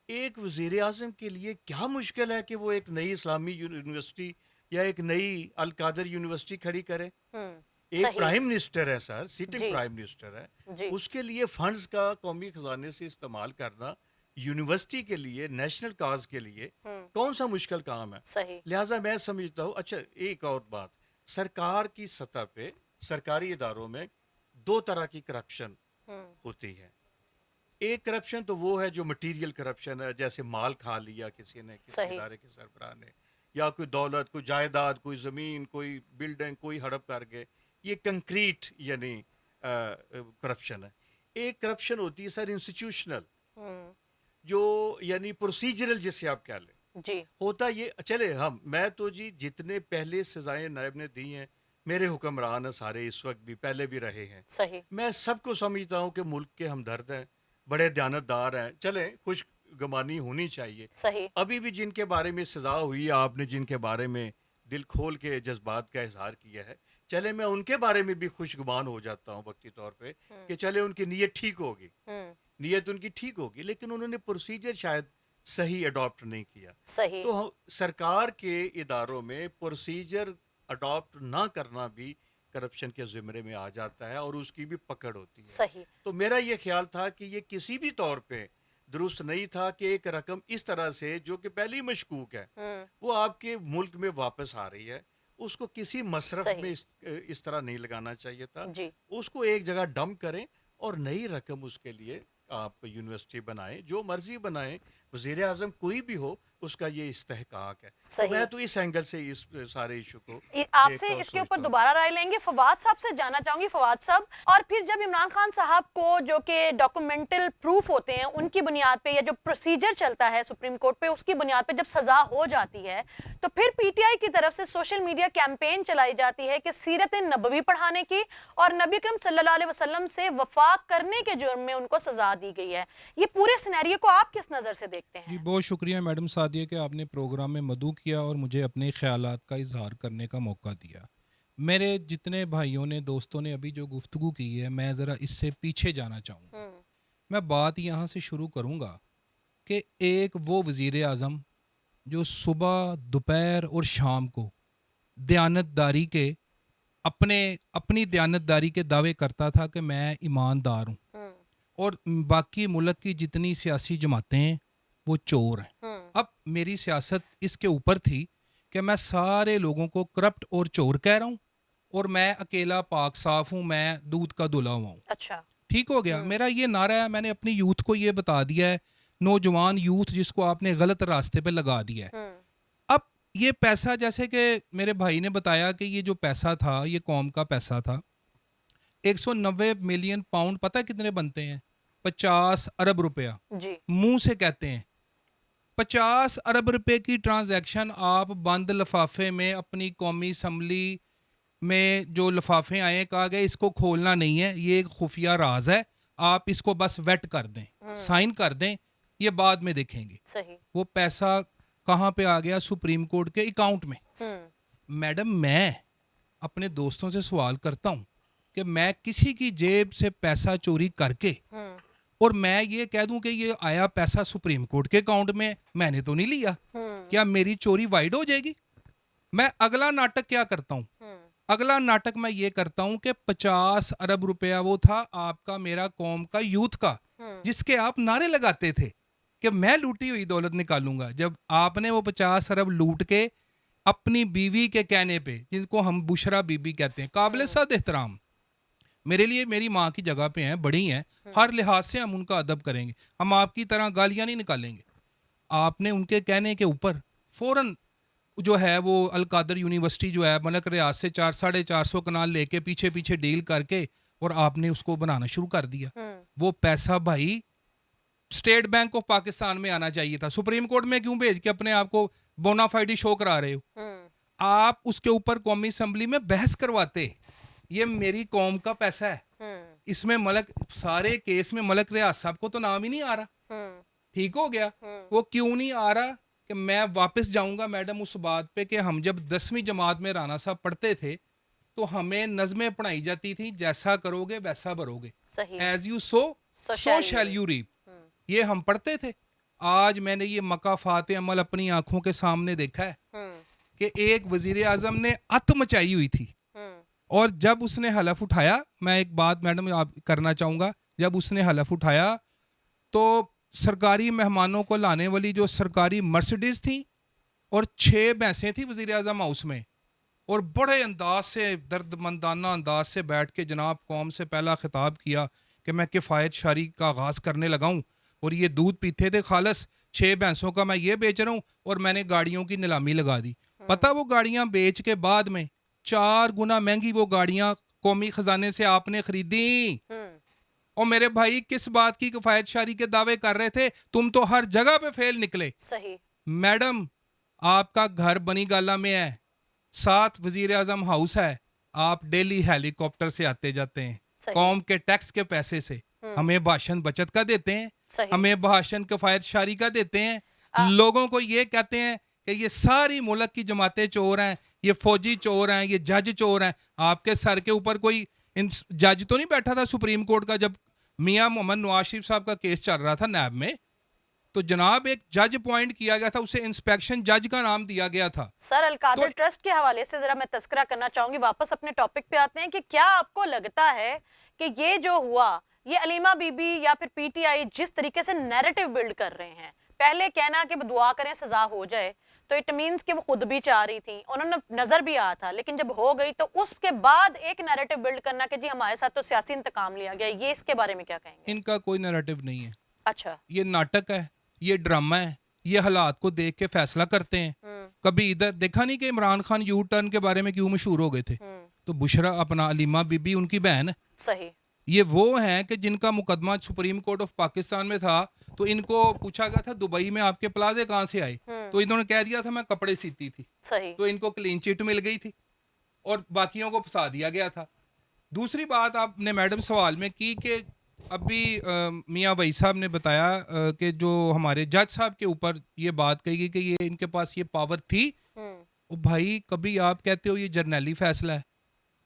एक वजीर आजम के लिए क्या मुश्किल है कि वो एक नई इस्लामी यूनिवर्सिटी या एक नई अल कादर यूनिवर्सिटी खड़ी करे। एक सही। प्राइम मिनिस्टर है सर, सिटिंग जी। प्राइम मिनिस्टर है, जी। उसके लिए फंड्स का कौमी खजाने से इस्तेमाल करना यूनिवर्सिटी के लिए, नेशनल काज के लिए कौन सा मुश्किल काम है। सही। लिहाजा मैं समझता हूँ। अच्छा, एक और बात, सरकार की सतह पे सरकारी इदारों में दो तरह की करप्शन होती है। एक करप्शन तो वो है जो मटेरियल करप्शन है, जैसे माल खा लिया किसी ने, किसी सही। इदारे के सरबराह ने, या कोई दौलत, कोई जायदाद, कोई ज़मीन, कोई बिल्डिंग, कोई हड़प कर गए, ये कंक्रीट यानी करप्शन है। एक करप्शन होती है सर इंस्टीट्यूशनल, जो यानी प्रोसीजरल, जिसे आप कह लें। जी। होता ये, चले हम, मैं तो जी जितने पहले सजाएं नायब ने दी हैं, मेरे हुक्मरान हैं सारे, इस वक्त भी, पहले भी रहे हैं, सही। मैं सबको समझता हूँ कि मुल्क के हमदर्द हैं, बड़े दयानतदार हैं, चले खुश गमानी होनी चाहिए। सही। अभी भी जिनके बारे में सजा हुई है, आपने जिनके बारे में दिल खोल के जज्बात का इजहार किया है, चले मैं उनके बारे में भी खुशगुमान हो जाता हूँ वक्ती तौर पे, कि चले उनकी नीयत ठीक होगी, नीयत उनकी ठीक होगी, लेकिन उन्होंने प्रोसीजर शायद सही अडॉप्ट नहीं किया। सही। तो सरकार के इदारों में प्रोसीजर अडॉप्ट ना करना भी करप्शन के ज़िम्मे में आ जाता है, और उसकी भी पकड़ होती है। सही। तो मेरा ये ख्याल था कि ये किसी भी तौर पे दुरुस्त नहीं था कि एक रकम इस तरह से, जो कि पहले ही मशकूक है, वो आपके मुल्क में वापस आ रही है, उसको किसी मसरफ सही। में इस तरह नहीं लगाना चाहिए था। जी। उसको एक जगह डंप करें और नई रकम उसके लिए आप यूनिवर्सिटी बनाएं, जो मर्जी बनाएं, वजीर आजम कोई भी हो, उसका ये इस्तेहकाक है। तो सही। मैं तो इस एंगल से इस सारे इशू को आपसे देखता और इसके ऊपर सोचता हूँ। दोबारा राय लेंगे। फवाद साहब से जानना चाहूंगी। फवाद साहब, और फिर जब इमरान खान साहब को, जो कि डॉक्यूमेंटल प्रूफ होते हैं, उनकी बुनियाद पे, या जो प्रोसीजर चलता है सुप्रीम कोर्ट पे, उसकी बुनियाद पे जब सजा हो जाती है, तो फिर पीटीआई की तरफ से सोशल मीडिया कैंपेन चलाई जाती है कि सीरत नबवी पढ़ाने की और नबी करीम सल्लल्लाहु अलैहि वसल्लम से वफा करने के जुर्म में उनको सजा दी गई है। ये पूरे सिनेरियो को आप किस नजर से देखते जी, हैं? बहुत शुक्रिया मैडम सादिया कि आपने प्रोग्राम में मदऊ किया और मुझे अपने ख्यालात का इजहार करने का मौका दिया। मेरे जितने भाइयों ने, दोस्तों ने अभी जो गुफ्तगू की है, मैं ज़रा इससे पीछे जाना चाहूँगा। मैं बात यहाँ से शुरू करूँगा कि एक वो वज़ीर आज़म जो सुबह, दोपहर और शाम को दयानतदारी के, अपनी दयानतदारी के दावे करता था कि मैं ईमानदार हूँ, और बाकी मुल्क की जितनी सियासी जमातें हैं वो चोर हैं। अब मेरी सियासत इसके ऊपर थी कि मैं सारे लोगों को करप्ट और चोर कह रहा हूँ, और मैं अकेला पाक साफ हूँ, मैं दूध का धुला हुआ हूँ। अच्छा। ठीक हो गया। मेरा ये नारा है, मैंने अपनी यूथ को ये बता दिया है, नौजवान यूथ जिसको आपने गलत रास्ते पे लगा दिया है। अब ये पैसा, जैसे कि मेरे भाई ने बताया कि ये जो पैसा था, ये कौम का पैसा था। 190 मिलियन पाउंड पता है कितने बनते हैं? 50 अरब रुपया। जी। मुंह से कहते हैं 50 अरब रुपए की ट्रांजैक्शन आप बंद लिफाफे में, अपनी कौमी असम्बली में जो लिफाफे आए, कहा गया इसको खोलना नहीं है, ये एक खुफिया राज है, आप इसको बस वेट कर दें, साइन कर दें, ये बाद में देखेंगे। सही। वो पैसा कहाँ पे आ गया? सुप्रीम कोर्ट के अकाउंट में। मैडम, मैं अपने दोस्तों से सवाल करता हूँ कि मैं किसी की जेब से पैसा चोरी करके और मैं ये कह दूं कि ये आया पैसा सुप्रीम कोर्ट के अकाउंट में, मैंने तो नहीं लिया, क्या मेरी चोरी वाइड हो जाएगी? मैं अगला नाटक क्या करता हूँ? अगला नाटक मैं ये करता हूँ कि 50 अरब रुपया वो था आपका, मेरा कौम का यूथ का, जिसके आप नारे लगाते थे कि मैं लूटी हुई दौलत निकालूंगा, जब आपने वो 50 अरब लूट के अपनी बीवी के कहने पे, जिनको हम बुशरा बीबी कहते हैं, काबिल सद एहतराम, मेरे लिए मेरी माँ की जगह पे हैं, बड़ी हैं, हर लिहाज से हम उनका अदब करेंगे, हम आपकी तरह गालियां नहीं निकालेंगे। आपने उनके कहने के ऊपर फौरन जो है वो अलकादर यूनिवर्सिटी जो है मलक रियाज से 400-450 कनाल लेके पीछे पीछे डील करके और आपने उसको बनाना शुरू कर दिया। वो पैसा भाई स्टेट बैंक ऑफ पाकिस्तान में आना चाहिए था, सुप्रीम कोर्ट में क्यों भेज के अपने आप को बोनाफाइडी शो करा रहे हो? आप उसके ऊपर कौमी असम्बली में बहस करवाते, ये मेरी कौम का पैसा है, इसमें मलक, सारे केस में मलक रियाज साहब को तो नाम ही नहीं आ रहा। ठीक हो गया। वो क्यों नहीं आ रहा कि मैं वापस जाऊंगा मैडम उस बात पे कि हम जब 10वीं जमात में राना साहब पढ़ते थे तो हमें नज़में पढ़ाई जाती थी, जैसा करोगे वैसा भरोगे, as you sow so shall you reap, ये हम पढ़ते थे। आज मैंने ये मकाफात अमल अपनी आंखों के सामने देखा है कि एक वजीर आजम ने अत मचाई हुई थी, और जब उसने हलफ उठाया, मैं एक बात मैडम आप करना चाहूँगा, जब उसने हलफ उठाया तो सरकारी मेहमानों को लाने वाली जो सरकारी मर्सिडीज थी और 6 भैंसें थी वजीर आजम हाउस में, और बड़े अंदाज से दर्दमंदाना अंदाज से बैठ के जनाब कौम से पहला खिताब किया कि मैं किफ़ायत शारी का आगाज़ करने लगा हूँ, और ये दूध पीते थे खालस, 6 भैंसों का मैं ये बेच रहा हूँ, और मैंने गाड़ियों की नीलामी लगा दी। पता वो गाड़ियाँ बेच के बाद में 4 गुना महंगी वो गाड़ियाँ कौमी खजाने से आपने खरीदी। और मेरे भाई किस बात की किफायत शारी के दावे कर रहे थे? तुम तो हर जगह पे फेल निकले। सही मैडम, आपका घर बनी गाला में है, 7 वजीर आजम हाउस है, आप डेली हेलीकॉप्टर से आते जाते हैं, कौम के टैक्स के पैसे से हमें भाषण बचत का देते हैं, हमें भाषण किफायत शारी का देते हैं, लोगों को ये कहते हैं कि ये सारी मुल्क की जमातें चोर हैं, ये फौजी चोर हैं, ये जज चोर हैं। आपके सर के ऊपर कोई जज तो नहीं बैठा था सुप्रीम कोर्ट का जब मियां मोहम्मद नवाज शरीफ साहब का केस चल रहा था नैब में? तो जनाब एक जज अपॉइंट किया गया था, उसे इंस्पेक्शन जज का नाम दिया गया था। सर, अलकादर ट्रस्ट के हवाले से जरा मैं तस्करा करना चाहूंगी, वापस अपने टॉपिक पे आते हैं कि क्या आपको लगता है कि ये जो हुआ, ये अलीमा बीबी या फिर पीटीआई जिस तरीके से नैरेटिव बिल्ड कर रहे हैं, पहले कहना कि दुआ करें सजा हो जाए, तो इट मींस कि वो खुद भी चाह रही थी, उन्होंने नजर भी आया था, लेकिन जब हो गई तो उसके बाद एक नैरेटिव बिल्ड करना कि जी हमारे साथ तो सियासी इंतकाम लिया गया, ये इसके बारे में क्या कहेंगे? इनका कोई नैरेटिव नहीं है। अच्छा, ये नाटक है, ये ड्रामा है, ये हालात को देख के फैसला करते हैं। कभी इधर देखा नहीं कि इमरान खान यू टर्न के बारे में क्यों मशहूर हो गए थे? तो बुशरा अपना अलीमा बीबी उनकी बहन है। सही। ये वो हैं कि जिनका मुकदमा सुप्रीम कोर्ट ऑफ पाकिस्तान में था, तो इनको पूछा गया था दुबई में आपके प्लाजे कहाँ से आए, तो इन्होंने कह दिया था मैं कपड़े सीती थी। सही। तो इनको क्लीन चिट मिल गई थी और बाकियों को फंसा दिया गया था। दूसरी बात आपने मैडम सवाल में की कि अभी मियाँ भाई साहब ने बताया कि जो हमारे जज साहब के ऊपर ये बात कही गई कि ये इनके पास ये पावर थी। ओ भाई, कभी आप कहते हो ये जर्नैली फैसला है,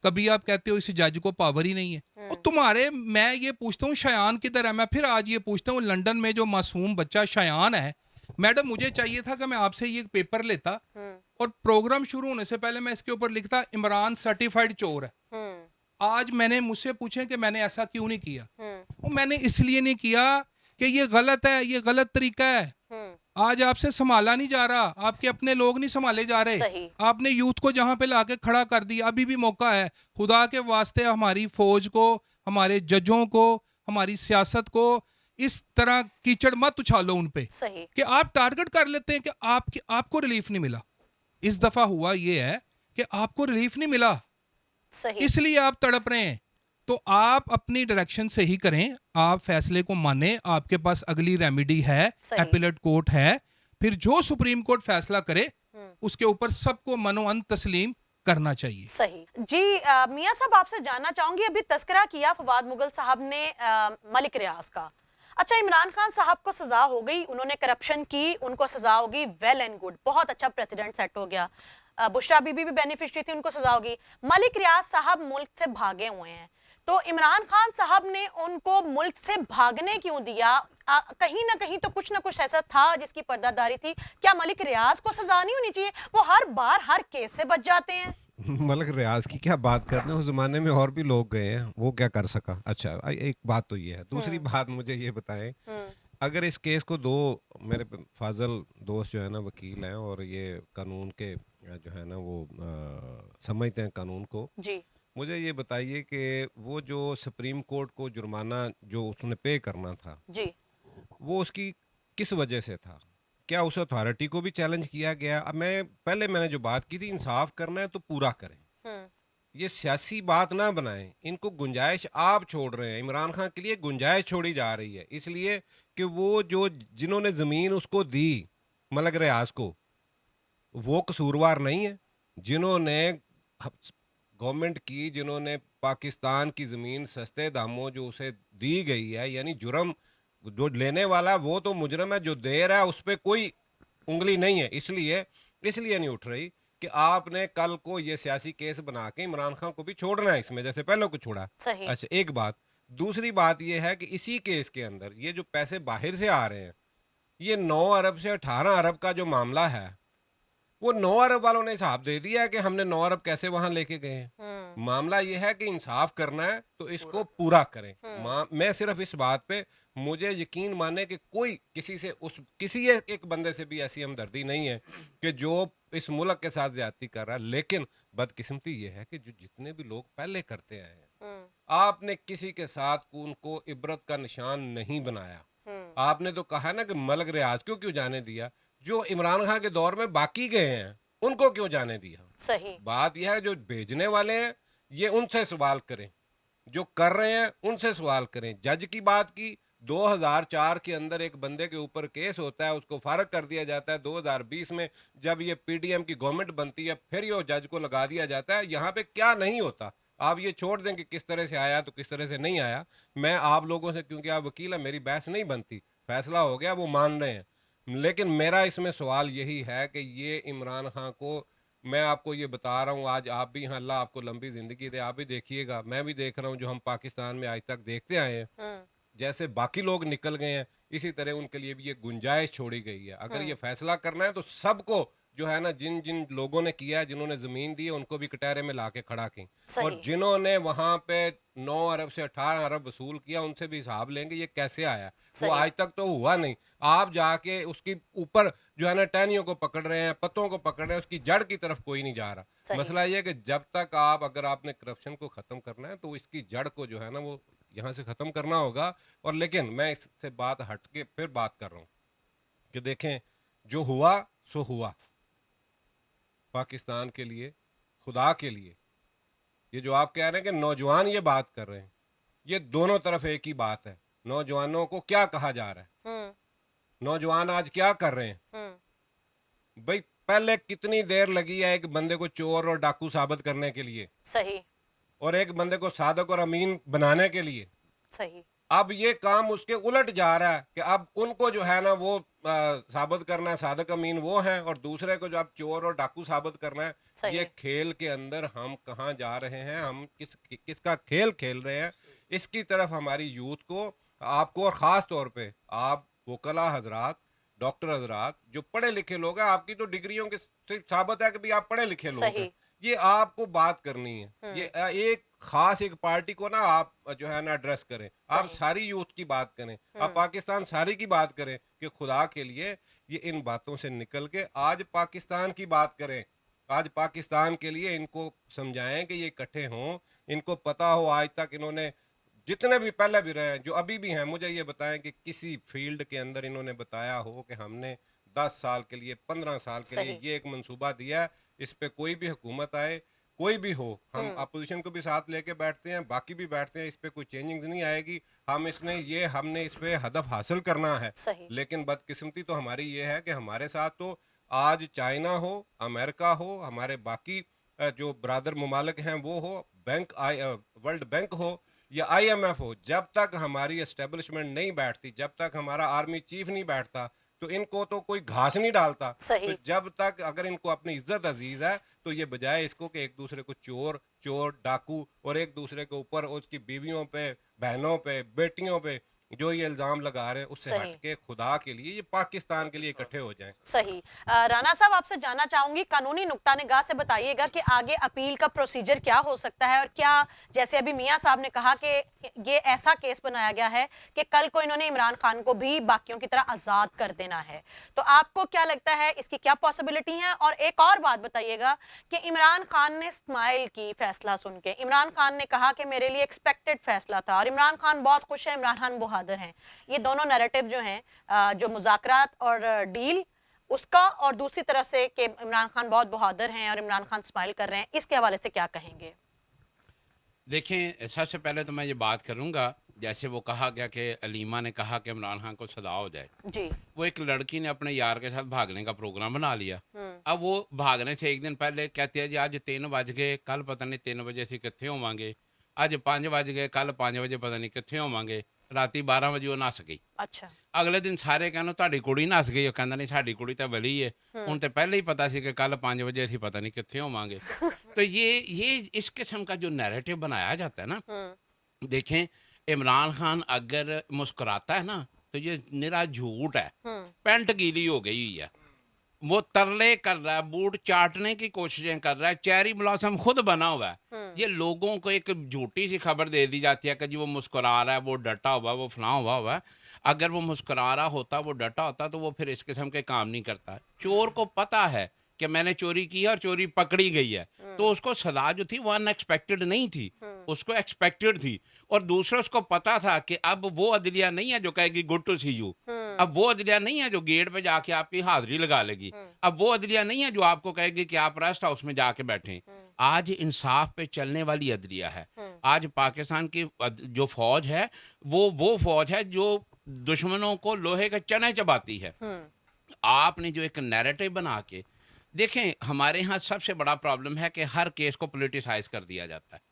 कभी आप कहते हो इस जज को पावर ही नहीं है। और तुम्हारे, मैं ये पूछता हूँ शयान किधर है? मैं फिर आज ये पूछता हूँ, लंदन में जो मासूम बच्चा शयान है, मैडम मुझे चाहिए था कि मैं आपसे ये पेपर लेता और प्रोग्राम शुरू होने से पहले मैं इसके ऊपर लिखता इमरान सर्टिफाइड चोर है। आज मैंने मुझसे पूछे कि मैंने ऐसा क्यों नहीं किया, और मैंने इसलिए नहीं किया कि ये गलत है, ये गलत तरीका है। आज आपसे संभाला नहीं जा रहा, आपके अपने लोग नहीं संभाले जा रहे, आपने यूथ को जहां पे लाके खड़ा कर दिया। अभी भी मौका है, खुदा के वास्ते हमारी फौज को, हमारे जजों को, हमारी सियासत को इस तरह कीचड़ मत उछालो उन पे कि आप टारगेट कर लेते हैं कि आपको रिलीफ नहीं मिला। इस दफा हुआ ये है कि आपको रिलीफ नहीं मिला, इसलिए आप तड़प रहे हैं। तो आप अपनी डायरेक्शन से ही करें, आप फैसले को माने, आपके पास अगली रेमेडी है, एपीलेट कोर्ट है, फिर जो सुप्रीम कोर्ट फैसला करे उसके ऊपर सबको मनोअन तस्लीम करना चाहिए। सही जी। मियां साहब, आपसे जानना चाहूंगी, अभी तस्करा किया फवाद मुगल साहब ने मलिक रियाज का। अच्छा, इमरान खान साहब को सजा हो गई, उन्होंने करप्शन की, उनको सजा होगी, वेल एंड गुड, बहुत अच्छा प्रेसिडेंट सेट हो गया। बुशरा बीबी भी बेनिफिशियरी थी, उनको सजा होगी। मलिक रियाज साहब मुल्क से भागे हुए हैं, तो इमरान खान साहब ने उनको मुल्क से भागने क्यों दिया? कहीं ना कहीं तो कुछ ना कुछ ऐसा था जिसकी पर्दादारी थी। क्या मलिक रियाज को सजा नहीं होनी चाहिए? वो हर बार हर केस से बच जाते हैं। मलक रियाज की क्या बात करते हैं, उस जमाने में और भी लोग गए हैं, वो क्या कर सका। अच्छा, एक बात तो ये है। दूसरी बात मुझे ये बताएं, अगर इस केस को दो, मेरे फाजल दोस्त जो है ना वकील हैं और ये कानून के जो है ना वो समझते हैं कानून को, जी मुझे ये बताइए कि वो जो सुप्रीम कोर्ट को जुर्माना जो उसने पे करना था, जी वो उसकी किस वजह से था? क्या उस अथॉरिटी को भी चैलेंज किया गया? अब मैंने जो बात की थी, इंसाफ करना है तो पूरा करें, हम्म ये सियासी बात ना बनाएं। इनको गुंजाइश आप छोड़ रहे हैं, इमरान खान के लिए गुंजाइश छोड़ी जा रही है, इसलिए कि वो जो जिन्होंने ज़मीन उसको दी, मलक रियाज को, वो कसूरवार नहीं है। जिन्होंने गवर्नमेंट की, जिन्होंने पाकिस्तान की ज़मीन सस्ते दामों जो उसे दी गई है, यानी जुर्म जो लेने वाला है वो तो मुजरम है, जो दे रहा है उस पर कोई उंगली नहीं है। इसलिए इसलिए नहीं उठ रही कि आपने कल को ये सियासी केस बना के इमरान खान को भी छोड़ना है इसमें, जैसे पहले को छोड़ा। सही अच्छा, एक बात। दूसरी बात ये है कि इसी केस के अंदर ये जो पैसे बाहर से आ रहे हैं, ये 9 अरब से 18 अरब का जो मामला है, वो 9 अरब वालों ने हिसाब दे दिया है कि हमने 9 अरब कैसे वहां लेके गए हैं। मामला ये है कि इंसाफ करना है तो इसको पूरा करें। मैं सिर्फ इस बात पे, मुझे यकीन माने कि कोई किसी से किसी एक बंदे से भी ऐसी हमदर्दी नहीं है कि जो इस मुल्क के साथ ज्यादती कर रहा है, लेकिन बदकिस्मती ये है कि जो जितने भी लोग पहले करते आए हैं, आपने किसी के साथ उनको इबरत का निशान नहीं बनाया। आपने तो कहा ना कि मलक रियाज क्यों जाने दिया, जो इमरान खान के दौर में बाकी गए हैं उनको क्यों जाने दिया। सही बात यह है जो भेजने वाले हैं ये उनसे सवाल करें, जो कर रहे हैं उनसे सवाल करें। जज की बात की, 2004 के अंदर एक बंदे के ऊपर केस होता है, उसको फारग कर दिया जाता है। 2020 में जब ये पीडीएम की गवर्नमेंट बनती है फिर ये जज को लगा दिया जाता है। यहाँ पे क्या नहीं होता, आप ये छोड़ दें कि किस तरह से आया तो किस तरह से नहीं आया। मैं आप लोगों से, क्योंकि आप वकील है, मेरी बहस नहीं बनती, फैसला हो गया, वो मान रहे हैं। लेकिन मेरा इसमें सवाल यही है कि ये इमरान खान को, मैं आपको ये बता रहा हूँ, आज आप भी, हाँ अल्लाह आपको लंबी ज़िंदगी दे, आप भी देखिएगा, मैं भी देख रहा हूँ, जो हम पाकिस्तान में आज तक देखते आए हैं, जैसे बाकी लोग निकल गए हैं, इसी तरह उनके लिए भी ये गुंजाइश छोड़ी गई है। अगर ये फैसला करना है तो सबको जो है ना, जिन जिन लोगों ने किया है, जिन्होंने ज़मीन दी है, उनको भी कटहरे में ला के खड़ा की, और सही जिन्होंने वहाँ पे 9 अरब से 18 अरब वसूल किया, उनसे भी हिसाब लेंगे ये कैसे आया। वो सही आज तक तो हुआ नहीं। आप जाके उसकी ऊपर जो है ना टहनियों को पकड़ रहे हैं, पत्तों को पकड़ रहे हैं, उसकी जड़ की तरफ कोई नहीं जा रहा। सही मसला ये है कि जब तक अगर आपने करप्शन को ख़त्म करना है तो इसकी जड़ को जो है ना वो यहाँ से ख़त्म करना होगा। और लेकिन मैं इससे बात हट के फिर बात कर रहा हूँ कि देखें, जो हुआ सो हुआ पाकिस्तान के लिए, खुदा के लिए। ये जो आप कह रहे हैं कि नौजवान ये बात कर रहे हैं, ये दोनों तरफ एक ही बात है। नौजवानों को क्या कहा जा रहा है, नौजवान आज क्या कर रहे हैं भाई? पहले कितनी देर लगी है एक बंदे को चोर और डाकू साबित करने के लिए, सही और एक बंदे को सादक और अमीन बनाने के लिए। सही अब ये काम उसके उलट जा रहा है कि अब उनको जो है ना वो साबित करना है, सादक अमीन वो हैं, और दूसरे को जो अब चोर और डाकू साबित करना है। सही ये खेल के अंदर हम कहाँ जा रहे हैं, हम किसका खेल खेल रहे हैं, इसकी तरफ हमारी यूथ को, आपको, और ख़ास तौर पे आप वकला हजरात, डॉक्टर हजरात, जो पढ़े लिखे लोग हैं, आपकी तो डिग्रियों के से साबित है कि भी आप पढ़े लिखे लोग हैं, सही ये आपको बात करनी है। ये एक खास एक पार्टी को ना आप जो है ना एड्रेस करें, आप सही सारी यूथ की बात करें, आप पाकिस्तान सारी की बात करें कि खुदा के लिए ये इन बातों से निकल के आज पाकिस्तान की बात करें। आज पाकिस्तान के लिए इनको समझाएं कि ये इकट्ठे हों, इनको पता हो आज तक इन्होंने जितने भी पहले भी रहे हैं, जो अभी भी हैं, मुझे ये बताएं कि किसी फील्ड के अंदर इन्होंने बताया हो कि हमने 10 साल के लिए, 15 साल के लिए सही ये एक मंसूबा दिया है, इस पे कोई भी हुकूमत आए, कोई भी हो, हम अपोजिशन को भी साथ लेके बैठते हैं, बाकी भी बैठते हैं, इस पे कोई चेंजिंग नहीं आएगी। हमने इस पे हदफ हासिल करना है। सही लेकिन बदकिस्मती तो हमारी ये है कि हमारे साथ तो आज चाइना हो, अमेरिका हो, हमारे बाकी जो ब्रादर ममालिक हैं वो हो, वर्ल्ड बैंक हो या IMF हो, जब तक हमारी एस्टेब्लिशमेंट नहीं बैठती, जब तक हमारा आर्मी चीफ नहीं बैठता, तो इनको तो कोई घास नहीं डालता। सही तो जब तक अगर इनको अपनी इज्जत अजीज है, तो ये बजाय इसको कि एक दूसरे को चोर डाकू और एक दूसरे के ऊपर उसकी बीवियों पे, बहनों पे, बेटियों पे जो ये इल्जाम लगा रहे हैं उससे सही। हटके खुदा के लिए ये पाकिस्तान के लिए इकट्ठे हो जाएं। सही। राणा साहब, आपसे जानना चाहूंगी, कानूनी नुक्ता निगाह से बताइएगा कि आगे अपील का प्रोसीजर क्या हो सकता है, और क्या जैसे अभी मियां साहब ने कहा कि ये ऐसा केस बनाया गया है कि कल को इन्होंने इमरान खान को भी बाकियों की तरह आजाद कर देना है, तो आपको क्या लगता है इसकी क्या पॉसिबिलिटी है? और एक और बात बताइएगा कि इमरान खान ने स्माइल की फैसला सुन के, इमरान खान ने कहा कि मेरे लिए एक्सपेक्टेड फैसला था, और इमरान खान बहुत खुश है, इमरान खान बहादुर हैं, ये दोनों नैरेटिव जो हैं, जो मुज़ाकरात और डील उसका, और दूसरी तरफ से कि इमरान खान बहुत बहादुर हैं और इमरान खान स्माइल कर रहे हैं, इसके हवाले से क्या कहेंगे? देखें, सबसे पहले तो मैं ये बात करूंगा, जैसे वो कहा गया कि अलीमा ने कहा कि इमरान खान को सजा हो जाए। जी। वो एक लड़की ने अपने यार के साथ भागने का प्रोग्राम बना लिया। हम्म। अब वो भागने से एक दिन पहले कहती है जी आज 3 बज गए, कल पता नहीं 3 बजे ਅਸੀਂ ਕਿੱਥੇ ਹੋਵਾਂਗੇ, ਅੱਜ 5 ਵਜ ਗਏ, ਕੱਲ 5 ਵਜੇ ਪਤਾ ਨਹੀਂ ਕਿੱਥੇ ਹੋਵਾਂਗੇ, ਰਾਤੀ 12 ਵਜੇ ਉਹ ਨੱਸ ਗਈ। अच्छा। ਅਗਲੇ ਦਿਨ ਸਾਰੇ ਕਹਿੰਦੇ ਤੁਹਾਡੀ ਕੁੜੀ ਨੱਸ ਗਈ, ਉਹ ਕਹਿੰਦਾ ਨਹੀਂ ਸਾਡੀ ਕੁੜੀ ਤਾਂ ਵਲੀ ਹੈ, ਹੁਣ ਤੇ ਪਹਿਲੇ ਹੀ ਪਤਾ ਸੀ ਕਿ ਕੱਲ 5 ਵਜੇ ਅਸੀਂ ਪਤਾ नहीं कितने होवांगे। तो ये इस किस्म का जो नैरेटिव बनाया जाता है ना, देखें, इमरान खान अगर मुस्कुराता है ना तो ये निरा झूठ है, पैंट गीली हो गई हुई है, वो तरले कर रहा है, बूट चाटने की कोशिशें कर रहा है, चेरी ब्लॉसम खुद बना हुआ है। ये लोगों को एक झूठी सी खबर दे दी जाती है कि जी वो मुस्कुरा रहा है, वो डटा हुआ है, वो फलां हुआ है। अगर वो मुस्कुरा रहा होता, वो डटा होता, तो वो फिर इस किस्म के काम नहीं करता। चोर को पता है कि मैंने चोरी की है और चोरी पकड़ी गई है, तो उसको सजा जो थी वो अनएक्सपेक्टेड नहीं थी, उसको एक्सपेक्टेड थी। और दूसरा, उसको पता था कि अब वो अदलिया नहीं है जो कहेगी गुड टू सी यू, अब वो अदलिया नहीं है जो गेट पे जाके आपकी हाजिरी लगा लेगी, अब वो अदलिया नहीं है जो आपको कहेगी कि आप रेस्ट हाउस में जाके बैठें। आज इंसाफ पे चलने वाली अदलिया है। आज पाकिस्तान की जो फौज है वो फौज है जो दुश्मनों को लोहे के चने चबाती है। आपने जो एक नैरेटिव बना के, देखें, हमारे यहाँ सबसे बड़ा प्रॉब्लम है कि हर केस को पोलिटिसाइज कर दिया जाता है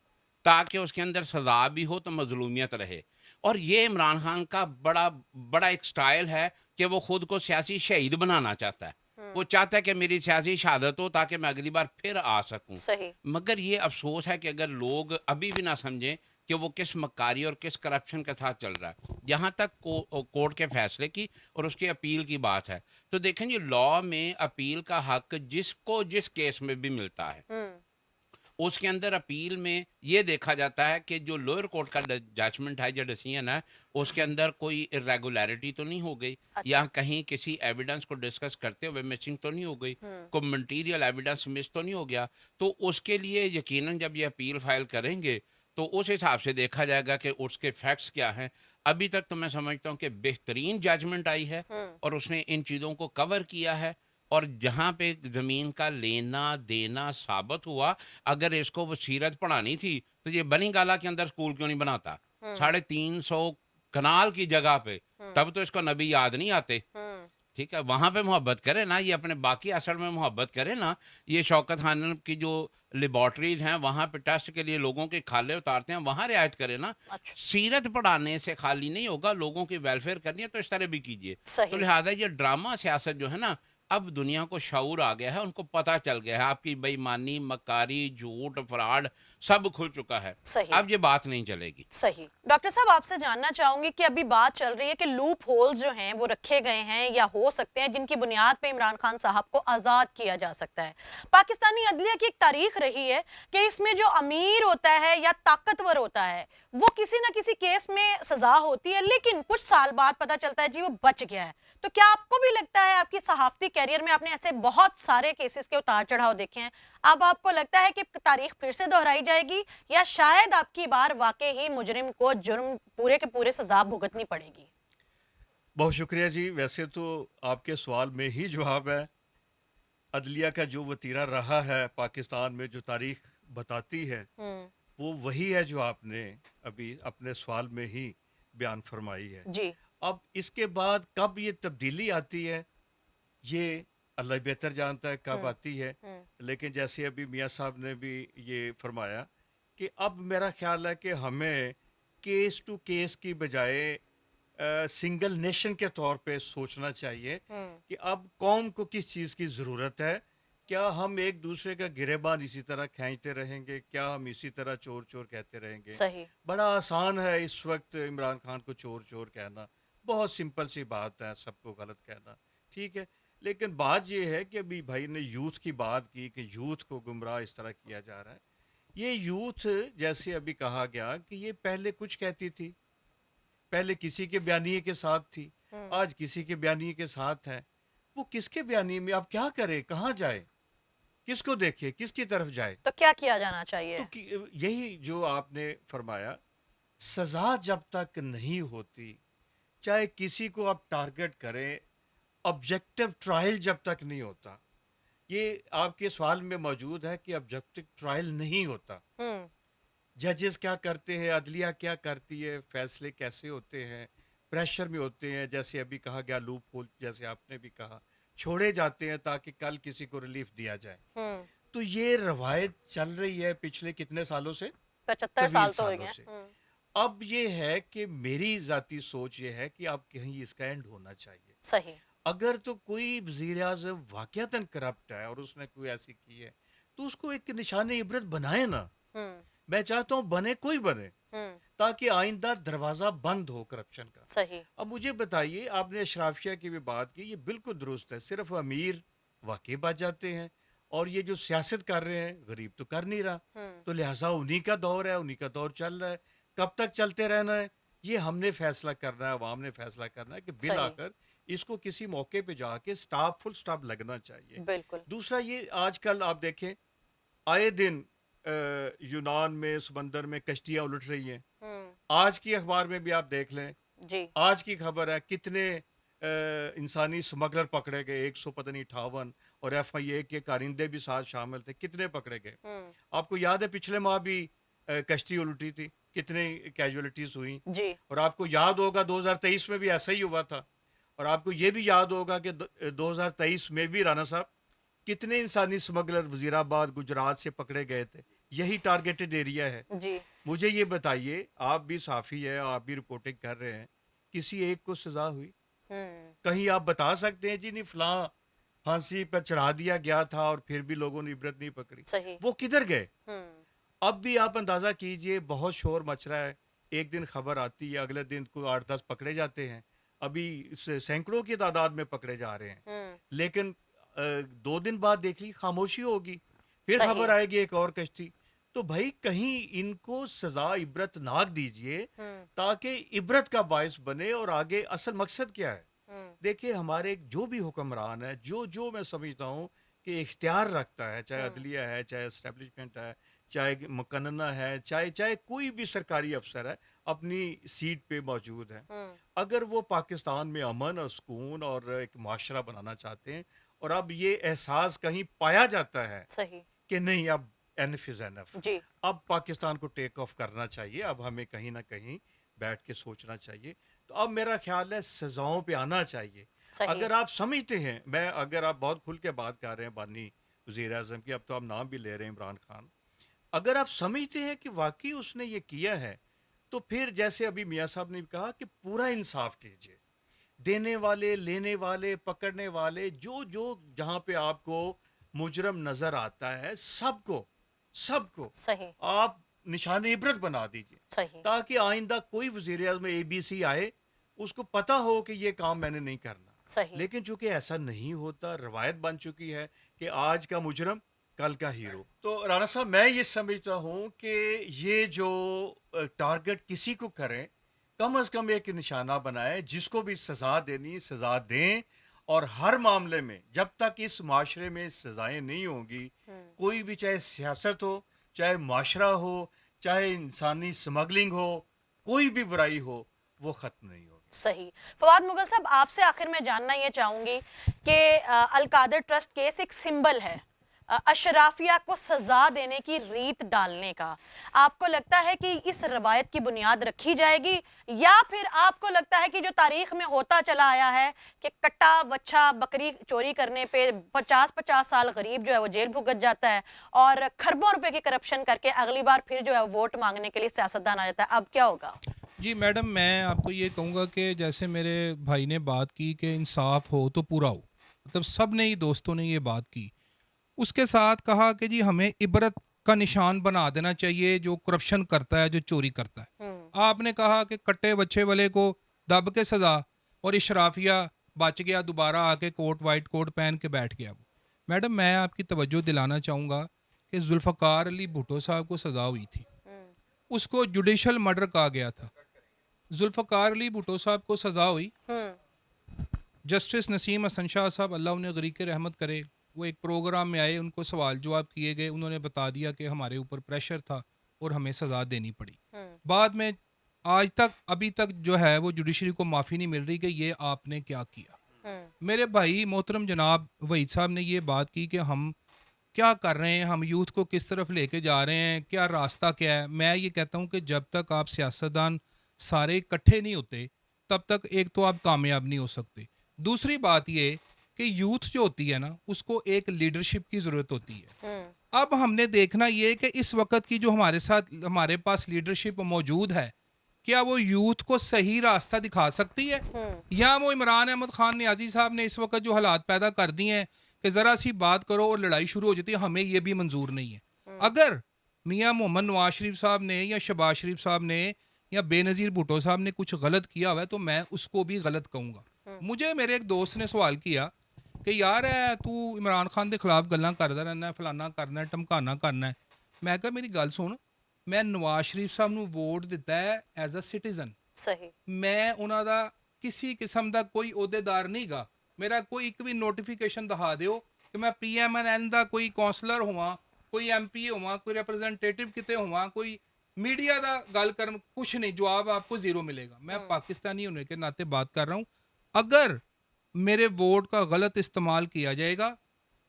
ताकि उसके अंदर सजा भी हो तो मजलूमियत रहे। और ये इमरान खान का बड़ा बड़ा एक स्टाइल है कि वो खुद को सियासी शहीद बनाना चाहता है। वो चाहता है कि मेरी सियासी शहादत हो ताकि मैं अगली बार फिर आ सकूं। सही। मगर ये अफसोस है कि अगर लोग अभी भी ना समझें कि वो किस मक्कारी और किस करप्शन के साथ चल रहा है। यहाँ तक कोर्ट के फैसले की और उसकी अपील की बात है, तो देखें जी, लॉ में अपील का हक जिसको जिस केस में भी मिलता है, उसके अंदर अपील में ये देखा जाता है कि जो लोअर कोर्ट का जजमेंट है, जो डिसीजन है, उसके अंदर कोई इरेगुलरिटी तो नहीं हो गई, या कहीं किसी एविडेंस को डिस्कस करते हुए मिसिंग तो नहीं हो गई, कोई मटेरियल एविडेंस मिस तो नहीं हो गया। तो उसके लिए यकीनन जब ये अपील फाइल करेंगे तो उस हिसाब से देखा जाएगा कि उसके फैक्ट्स क्या हैं। अभी तक तो मैं समझता हूँ कि बेहतरीन जजमेंट आई है और उसने इन चीज़ों को कवर किया है। और जहाँ पे ज़मीन का लेना देना साबित हुआ, अगर इसको वसीरत पढ़ानी थी तो ये बनी गाला के अंदर स्कूल क्यों नहीं बनाता 350 कनाल की जगह पे, तब तो इसको नबी याद नहीं आते। ठीक है, वहाँ पे मोहब्बत करे ना, ये अपने बाकी असर में मोहब्बत करे ना। ये शौकत खान की जो लेबॉर्ट्रीज हैं वहाँ पे टेस्ट के लिए लोगों के खाले उतारते हैं, वहाँ रियायत करे ना। अच्छा। सीरत पढ़ाने से खाली नहीं होगा, लोगों की वेलफेयर करनी है तो इस तरह भी कीजिए। सही। तो लिहाजा ये ड्रामा सियासत जो है ना, अब दुनिया को शऊर आ गया है, उनको पता चल गया है, आपकी बेईमानी, मक्कारी, झूठ, फ्रॉड सब खुल चुका है। सही। अब ये बात नहीं चलेगी। सही। डॉक्टर साहब, आपसे जानना चाहूंगी कि अभी बात चल रही है कि लूप होल्स जो हैं वो रखे गए हैं या हो सकते हैं जिनकी बुनियाद पे इमरान खान साहब को आजाद किया जा सकता है। पाकिस्तानी अदलिया की एक तारीख रही है कि इसमें जो अमीर होता है या ताकतवर होता है वो किसी ना किसी केस में सजा होती है, लेकिन कुछ साल बाद पता चलता है जी वो बच गया है। तो क्या आपको भी लगता है, आपकी सहाफती कैरियर में आपने ऐसे बहुत सारे केसेस के उतार चढ़ाव देखे हैं, अब आपको लगता है कि तारीख फिर से दोहराई जाएगी, या शायद आपकी बार वाकई ही मुजरिम को जुर्म पूरे के पूरे सजा भुगतनी पड़ेगी? बहुत शुक्रिया जी। वैसे तो आपके सवाल में ही जवाब है। अदलिया का जो वतीरा रहा है पाकिस्तान में, जो तारीख बताती है, वो वही है जो आपने अभी अपने सवाल में ही बयान फरमाई है जी। अब इसके बाद कब ये तब्दीली आती है ये अल्लाह बेहतर जानता है कब आती है। लेकिन जैसे अभी मियाँ साहब ने भी ये फरमाया कि अब मेरा ख्याल है कि हमें केस टू केस की बजाय सिंगल नेशन के तौर पे सोचना चाहिए कि अब कौम को किस चीज़ की ज़रूरत है, क्या हम एक दूसरे का गिरेबान इसी तरह खींचते रहेंगे? क्या हम इसी तरह चोर चोर कहते रहेंगे? सही। बड़ा आसान है इस वक्त इमरान खान को चोर चोर कहना, बहुत सिंपल सी बात है सबको गलत कहना, ठीक है। लेकिन बात ये है कि अभी भाई ने यूथ की बात की कि यूथ को गुमराह इस तरह किया जा रहा है। ये यूथ, जैसे अभी कहा गया कि ये पहले कुछ कहती थी, पहले किसी के बयानिए के साथ थी, आज किसी के बयानिए के साथ है। वो किसके बयानिए में अब क्या करे, कहाँ जाए, किसको देखे, किसकी तरफ जाए? तो क्या किया जाना तो चाहिए? यही जो आपने फरमाया, सजा जब तक नहीं होती, चाहे किसी को आप टारगेट करें, ऑब्जेक्टिव ट्रायल जब तक नहीं होता, ये आपके सवाल में मौजूद है कि ऑब्जेक्टिव ट्रायल नहीं होता। हम्म। जजेस क्या करते हैं, अदलिया क्या करती है, फैसले कैसे होते हैं, प्रेशर में होते हैं, जैसे अभी कहा गया लूप होल, जैसे आपने भी कहा, छोड़े जाते हैं ताकि कल किसी को रिलीफ दिया जाए। हम्म। तो ये रवायत चल रही है पिछले कितने सालों से? 75 तवील साल तो हो सालों गए। से। अब ये है कि मेरी जाती सोच ये है कि अब कहीं इसका एंड होना चाहिए। सही। अगर तो कोई वजीर आज़म वाकयातन करप्ट है और उसने कोई ऐसी की है, तो उसको एक निशान इबरत बनाए ना। हम्म। मैं चाहता हूँ बने, कोई बने, हम्म। ताकि आइंदा दरवाजा बंद हो करप्शन का। सही। अब मुझे बताइए, आपने अशराफिया की भी बात की, ये बिल्कुल दुरुस्त है। सिर्फ अमीर वाकई बच जाते हैं, और ये जो सियासत कर रहे हैं गरीब तो कर नहीं रहा। तो लिहाजा उन्हीं का दौर है, उन्हीं का दौर चल रहा है। कब तक चलते रहना है, ये हमने फैसला करना है, अवाम ने फैसला करना है कि बिल सही। आकर इसको किसी मौके पे जाके स्टॉप, फुल स्टॉप लगना चाहिए। बिल्कुल। दूसरा, ये आजकल आप देखें, आए दिन यूनान में समंदर में कश्तियां उलट रही हैं। आज की अखबार में भी आप देख लें, जी। आज की खबर है कितने इंसानी स्मगलर पकड़े गए, 100 पता नहीं 58, और FIA के कारिंदे भी साथ शामिल थे, कितने पकड़े गए। आपको याद है पिछले माह भी कश्ती उल्टी थी, कितने कैजुअलिटीज हुई। जी। और आपको याद होगा 2023 में भी ऐसा ही हुआ था। और आपको ये भी याद होगा कि 2023 में भी राना साहब कितने इंसानी स्मगलर वजीराबाद गुजरात से पकड़े गए थे। यही टारगेटेड एरिया है। जी। मुझे ये बताइए, आप भी साफी है, आप भी रिपोर्टिंग कर रहे हैं, किसी एक को सजा हुई? कहीं आप बता सकते हैं जी नहीं फलां फांसी पर चढ़ा दिया गया था और फिर भी लोगों ने इबरत नहीं पकड़ी? सही। वो किधर गए? अब भी आप अंदाजा कीजिए, बहुत शोर मच रहा है। एक दिन खबर आती है, अगले दिन को 8-10 पकड़े जाते हैं। अभी सैकड़ों की तादाद में पकड़े जा रहे हैं। लेकिन 2 दिन बाद देख ली खामोशी होगी, फिर सही। खबर आएगी एक और कश्ती। तो भाई कहीं इनको सजा इबरतनाक दीजिए, ताकि इबरत का बायस बने। और आगे असल मकसद क्या है? देखिए, हमारे जो भी हुक्मरान है, जो जो मैं समझता हूँ कि इख्तियार रखता है, चाहे अदलिया है, चाहे एस्टेब्लिशमेंट है, चाहे मुकन्ना है, चाहे चाहे कोई भी सरकारी अफसर है, अपनी सीट पे मौजूद है। अगर वो पाकिस्तान में अमन और सुकून और एक माशरा बनाना चाहते हैं, और अब ये एहसास कहीं पाया जाता है सही। कि नहीं, अब एनफ इज एनफ, जी। अब पाकिस्तान को टेक ऑफ करना चाहिए, अब हमें कहीं ना कहीं बैठ के सोचना चाहिए। तो अब मेरा ख्याल है सजाओं पे आना चाहिए। सही। अगर आप समझते हैं, अगर आप बहुत खुल के बात कर रहे हैं बानी वज़ीर आज़म की, अब तो आप नाम भी ले रहे हैं इमरान खान, अगर आप समझते हैं कि वाकई उसने ये किया है, तो फिर जैसे अभी मियाँ साहब ने कहा कि पूरा इंसाफ कीजिए। देने वाले, लेने वाले, पकड़ने वाले, जो जो जहाँ पे आपको मुजरम नजर आता है, सबको सबको सही। आप निशान इबरत बना दीजिए, सही। ताकि आइंदा कोई वज़ीर आज़म ABC आए, उसको पता हो कि ये काम मैंने नहीं करना। सही। लेकिन चूंकि ऐसा नहीं होता, रवायत बन चुकी है कि आज का मुजरम कल का हीरो। तो राणा साहब, मैं ये समझता हूँ कि ये जो टारगेट किसी को करें, कम से कम एक निशाना बनाए, जिसको भी सजा देनी सजा दें। और हर मामले में जब तक इस माशरे में सजाएं नहीं होंगी, कोई भी, चाहे सियासत हो, चाहे माशरा हो, चाहे इंसानी स्मगलिंग हो, कोई भी बुराई हो, वो खत्म नहीं होगी। सही। फवाद मुगल साहब, आपसे आखिर में जानना ये चाहूंगी कि अलकादर ट्रस्ट केस एक सिंबल है अशराफिया को सजा देने की रीत डालने का। आपको लगता है कि इस रवायत की बुनियाद रखी जाएगी, या फिर आपको लगता है कि जो तारीख में होता चला आया है कि कट्टा बच्चा बकरी चोरी करने पे 50-50 साल गरीब जो है वो जेल भुगत जाता है, और खरबों रुपए की करप्शन करके अगली बार फिर जो है वोट मांगने के लिए सियासतदान आ जाता है? अब क्या होगा? जी मैडम, मैं आपको ये कहूँगा कि जैसे मेरे भाई ने बात की कि इंसाफ हो तो पूरा हो, मतलब सब ने ही, दोस्तों ने ये बात की, उसके साथ कहा कि जी हमें इबरत का निशान बना देना चाहिए जो करप्शन करता है, जो चोरी करता है। आपने कहा कि कट्टे बच्चे वाले को दब के सजा, और इशराफिया बच गया, दोबारा आके कोट वाइट कोट पहन के बैठ गया वो। मैडम मैं आपकी तवज्जो दिलाना चाहूँगा कि जुल्फ़कार अली भुट्टो साहब को सज़ा हुई थी, उसको जुडिशल मर्डर कहा गया था। जुल्फ़कार अली भुट्टो साहब को सज़ा हुई, जस्टिस नसीम हसन शाह साहब अल्लाह उन्हें गरीक रहमत करे, वो एक प्रोग्राम में आए, उनको सवाल जवाब किए गए, उन्होंने बता दिया कि हमारे ऊपर प्रेशर था और हमें सज़ा देनी पड़ी। बाद में आज तक अभी तक जो है वो जुडिशरी को माफ़ी नहीं मिल रही कि ये आपने क्या किया। मेरे भाई मोहतरम जनाब वहीद साहब ने ये बात की कि हम क्या कर रहे हैं, हम यूथ को किस तरफ लेके जा रहे हैं, क्या रास्ता क्या है। मैं ये कहता हूँ कि जब तक आप सियासतदान सारे इकट्ठे नहीं होते तब तक एक तो आप कामयाब नहीं हो सकते। दूसरी बात ये कि यूथ जो होती है ना उसको एक लीडरशिप की ज़रूरत होती है। अब हमने देखना ये कि इस वक्त की जो हमारे पास लीडरशिप मौजूद है, क्या वो यूथ को सही रास्ता दिखा सकती है, या वो इमरान अहमद खान नियाजी साहब ने इस वक्त जो हालात पैदा कर दिए हैं कि ज़रा सी बात करो और लड़ाई शुरू हो जाती है, हमें ये भी मंजूर नहीं है। अगर मियाँ मोहम्मद नवाज शरीफ साहब ने या शहबाज शरीफ साहब ने या बेनज़ीर भुट्टो साहब ने कुछ गलत किया हुआ है तो मैं उसको भी गलत कहूँगा। मुझे मेरे एक दोस्त ने सवाल किया कि यार है तू इमरान खान के खिलाफ गल्लां करदा रहना है, फलाना करना है, धमकाना करना है। मैं कहा मेरी गल सुन, मैं नवाज शरीफ साहब ਨੂੰ ਵੋਟ ਦਿੱਤਾ ਹੈ ਐਜ਼ ਅ ਸਿਟੀਜ਼ਨ। सही ਮੈਂ ਉਹਨਾਂ ਦਾ ਕਿਸੇ ਕਿਸਮ ਦਾ ਕੋਈ ਅਹੁਦੇਦਾਰ ਨਹੀਂਗਾ। ਮੇਰਾ ਕੋਈ ਇੱਕ ਵੀ ਨੋਟੀਫਿਕੇਸ਼ਨ ਦਿਖਾ ਦਿਓ ਕਿ ਮੈਂ PMNN ਦਾ ਕੋਈ ਕਾਉਂਸਲਰ ਹੋਵਾਂ, ਕੋਈ MPA ਹੋਵਾਂ, ਕੋਈ ਰਿਪਰੈਜ਼ੈਂਟੇਟਿਵ ਕਿਤੇ ਹੋਵਾਂ, ਕੋਈ मीडिया ਦਾ ਗੱਲ ਕਰਨ, कुछ नहीं, जवाब आपको ज़ीरो मिलेगा। मैं पाकिस्तानी होने के नाते बात कर रहा हूँ। अगर मेरे वोट का गलत इस्तेमाल किया जाएगा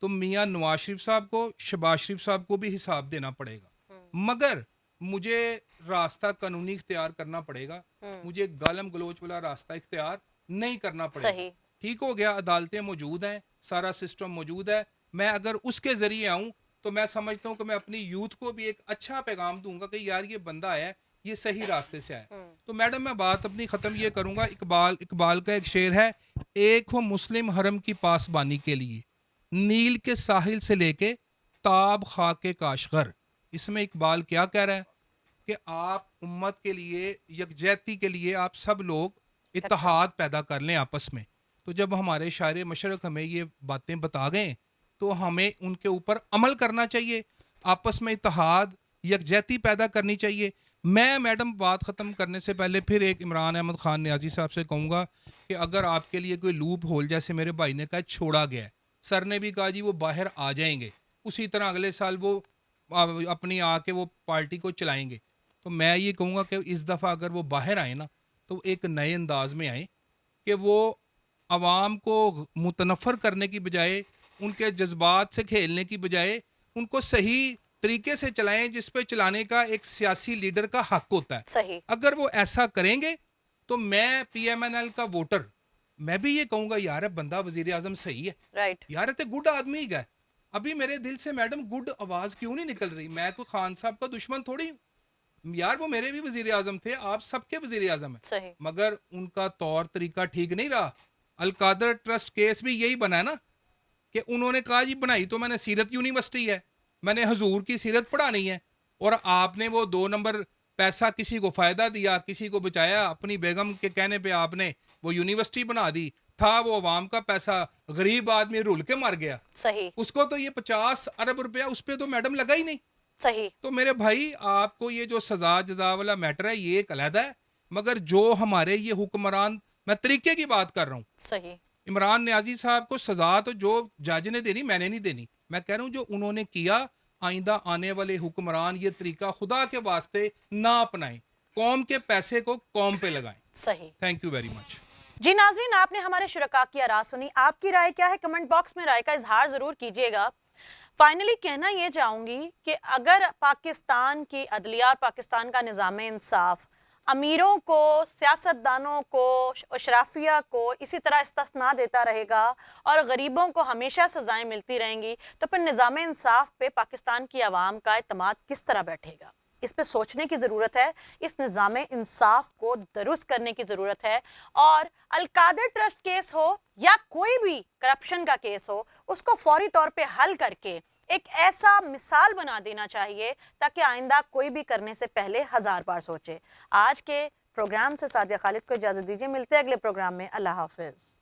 तो मियाँ नवाज शरीफ साहब को, शहबाज शरीफ साहब को भी हिसाब देना पड़ेगा, मगर मुझे रास्ता कानूनी इख्तियार करना पड़ेगा, मुझे गालम गलोच वाला रास्ता इख्तियार नहीं करना पड़ेगा। सही। ठीक हो गया, अदालतें मौजूद हैं, सारा सिस्टम मौजूद है। मैं अगर उसके ज़रिए आऊँ तो मैं समझता हूँ कि मैं अपनी यूथ को भी एक अच्छा पैगाम दूंगा कि यार ये बंदा आया, ये सही रास्ते से आया। तो मैडम मैं बात अपनी ख़त्म ये करूँगा, इकबाल का एक शेर है, एक हो मुस्लिम हरम की पासबानी के लिए, नील के साहिल से लेके ताब खाके काशगर। इसमें इकबाल क्या कह रहा है कि आप उम्मत के लिए, यकजहती के लिए आप सब लोग इत्तेहाद पैदा कर लें आपस में। तो जब हमारे शायर मशरक़ हमें ये बातें बता गए तो हमें उनके ऊपर अमल करना चाहिए, आपस में इत्तेहाद यकजहती पैदा करनी चाहिए। मैं मैडम बात ख़त्म करने से पहले फिर एक इमरान अहमद ख़ान नियाज़ी साहब से कहूँगा कि अगर आपके लिए कोई लूप होल, जैसे मेरे भाई ने कहा छोड़ा गया है, सर ने भी कहा जी वो बाहर आ जाएंगे, उसी तरह अगले साल वो अपनी आके वो पार्टी को चलाएंगे, तो मैं ये कहूँगा कि इस दफ़ा अगर वो बाहर आए ना तो एक नए अंदाज में आए कि वो आवाम को मुतनफ़र करने की बजाय, उनके जज्बात से खेलने की बजाय उनको सही तरीके से चलाएं, जिस पे चलाने का एक सियासी लीडर का हक होता है। सही। अगर वो ऐसा करेंगे तो मैं PMNL का वोटर, मैं भी ये कहूँगा यार बंदा वजीर आजम सही है, राइट। यार ते गुड आदमी ही है। अभी मेरे दिल से मैडम गुड आवाज़ क्यों नहीं निकल रही? मैं तो खान साहब का दुश्मन थोड़ी हूँ यार, वो मेरे भी वजीर आजम थे, आप सबके वजीर आजम है, सही। मगर उनका तौर तरीका ठीक नहीं रहा। अलकादर ट्रस्ट केस भी यही बना है ना कि उन्होंने कहा जी बनाई तो मैंने सीरत यूनिवर्सिटी है, मैंने हजूर की सीरत पढ़ानी है, और आपने वो 2 नंबर पैसा किसी को फ़ायदा दिया, किसी को बचाया, अपनी बेगम के कहने पे आपने वो यूनिवर्सिटी बना दी। था वो अवाम का पैसा, गरीब आदमी रुल के मर गया, सही। उसको तो ये 50 अरब रुपया उस पर तो मैडम लगा ही नहीं। सही। तो मेरे भाई आपको ये जो सजा जजा वाला मैटर है ये एक अलहदा है, मगर जो हमारे ये हुक्मरान, मैं तरीके की बात कर रहा हूँ, सही। इमरान नियाजी साहब को सजा तो जो जज ने देनी, मैंने नहीं देनी। मैं कह रहा हूँ जो उन्होंने किया, आइंदा आने वाले हुक्मरान ये तरीका खुदा के वास्ते ना अपनाएं, कौम के पैसे को कौम पे लगाएं। सही। Thank you very much. जी नाजरीन, आपने हमारे शुरका की आरा सुनी, आपकी राय क्या है कमेंट बॉक्स में राय का इजहार जरूर कीजिएगा। फाइनली कहना ये चाहूंगी कि अगर पाकिस्तान की अदलिया और पाकिस्तान का निज़ाम इंसाफ अमीरों को, सियासतदानों को, अशराफिया को इसी तरह इस्तिस्ना देता रहेगा और गरीबों को हमेशा सजाएं मिलती रहेंगी, तो फिर निज़ाम इंसाफ पे पाकिस्तान की आवाम का एतमाद किस तरह बैठेगा? इस पे सोचने की ज़रूरत है, इस निज़ाम इंसाफ को दुरुस्त करने की ज़रूरत है, और अलकादर ट्रस्ट केस हो या कोई भी करप्शन का केस हो, उसको फौरी तौर पे हल करके एक ऐसा मिसाल बना देना चाहिए ताकि आइंदा कोई भी करने से पहले 1000 बार सोचे। आज के प्रोग्राम से सादिया खालिद को इजाजत दीजिए, मिलते हैं अगले प्रोग्राम में। अल्लाह हाफिज।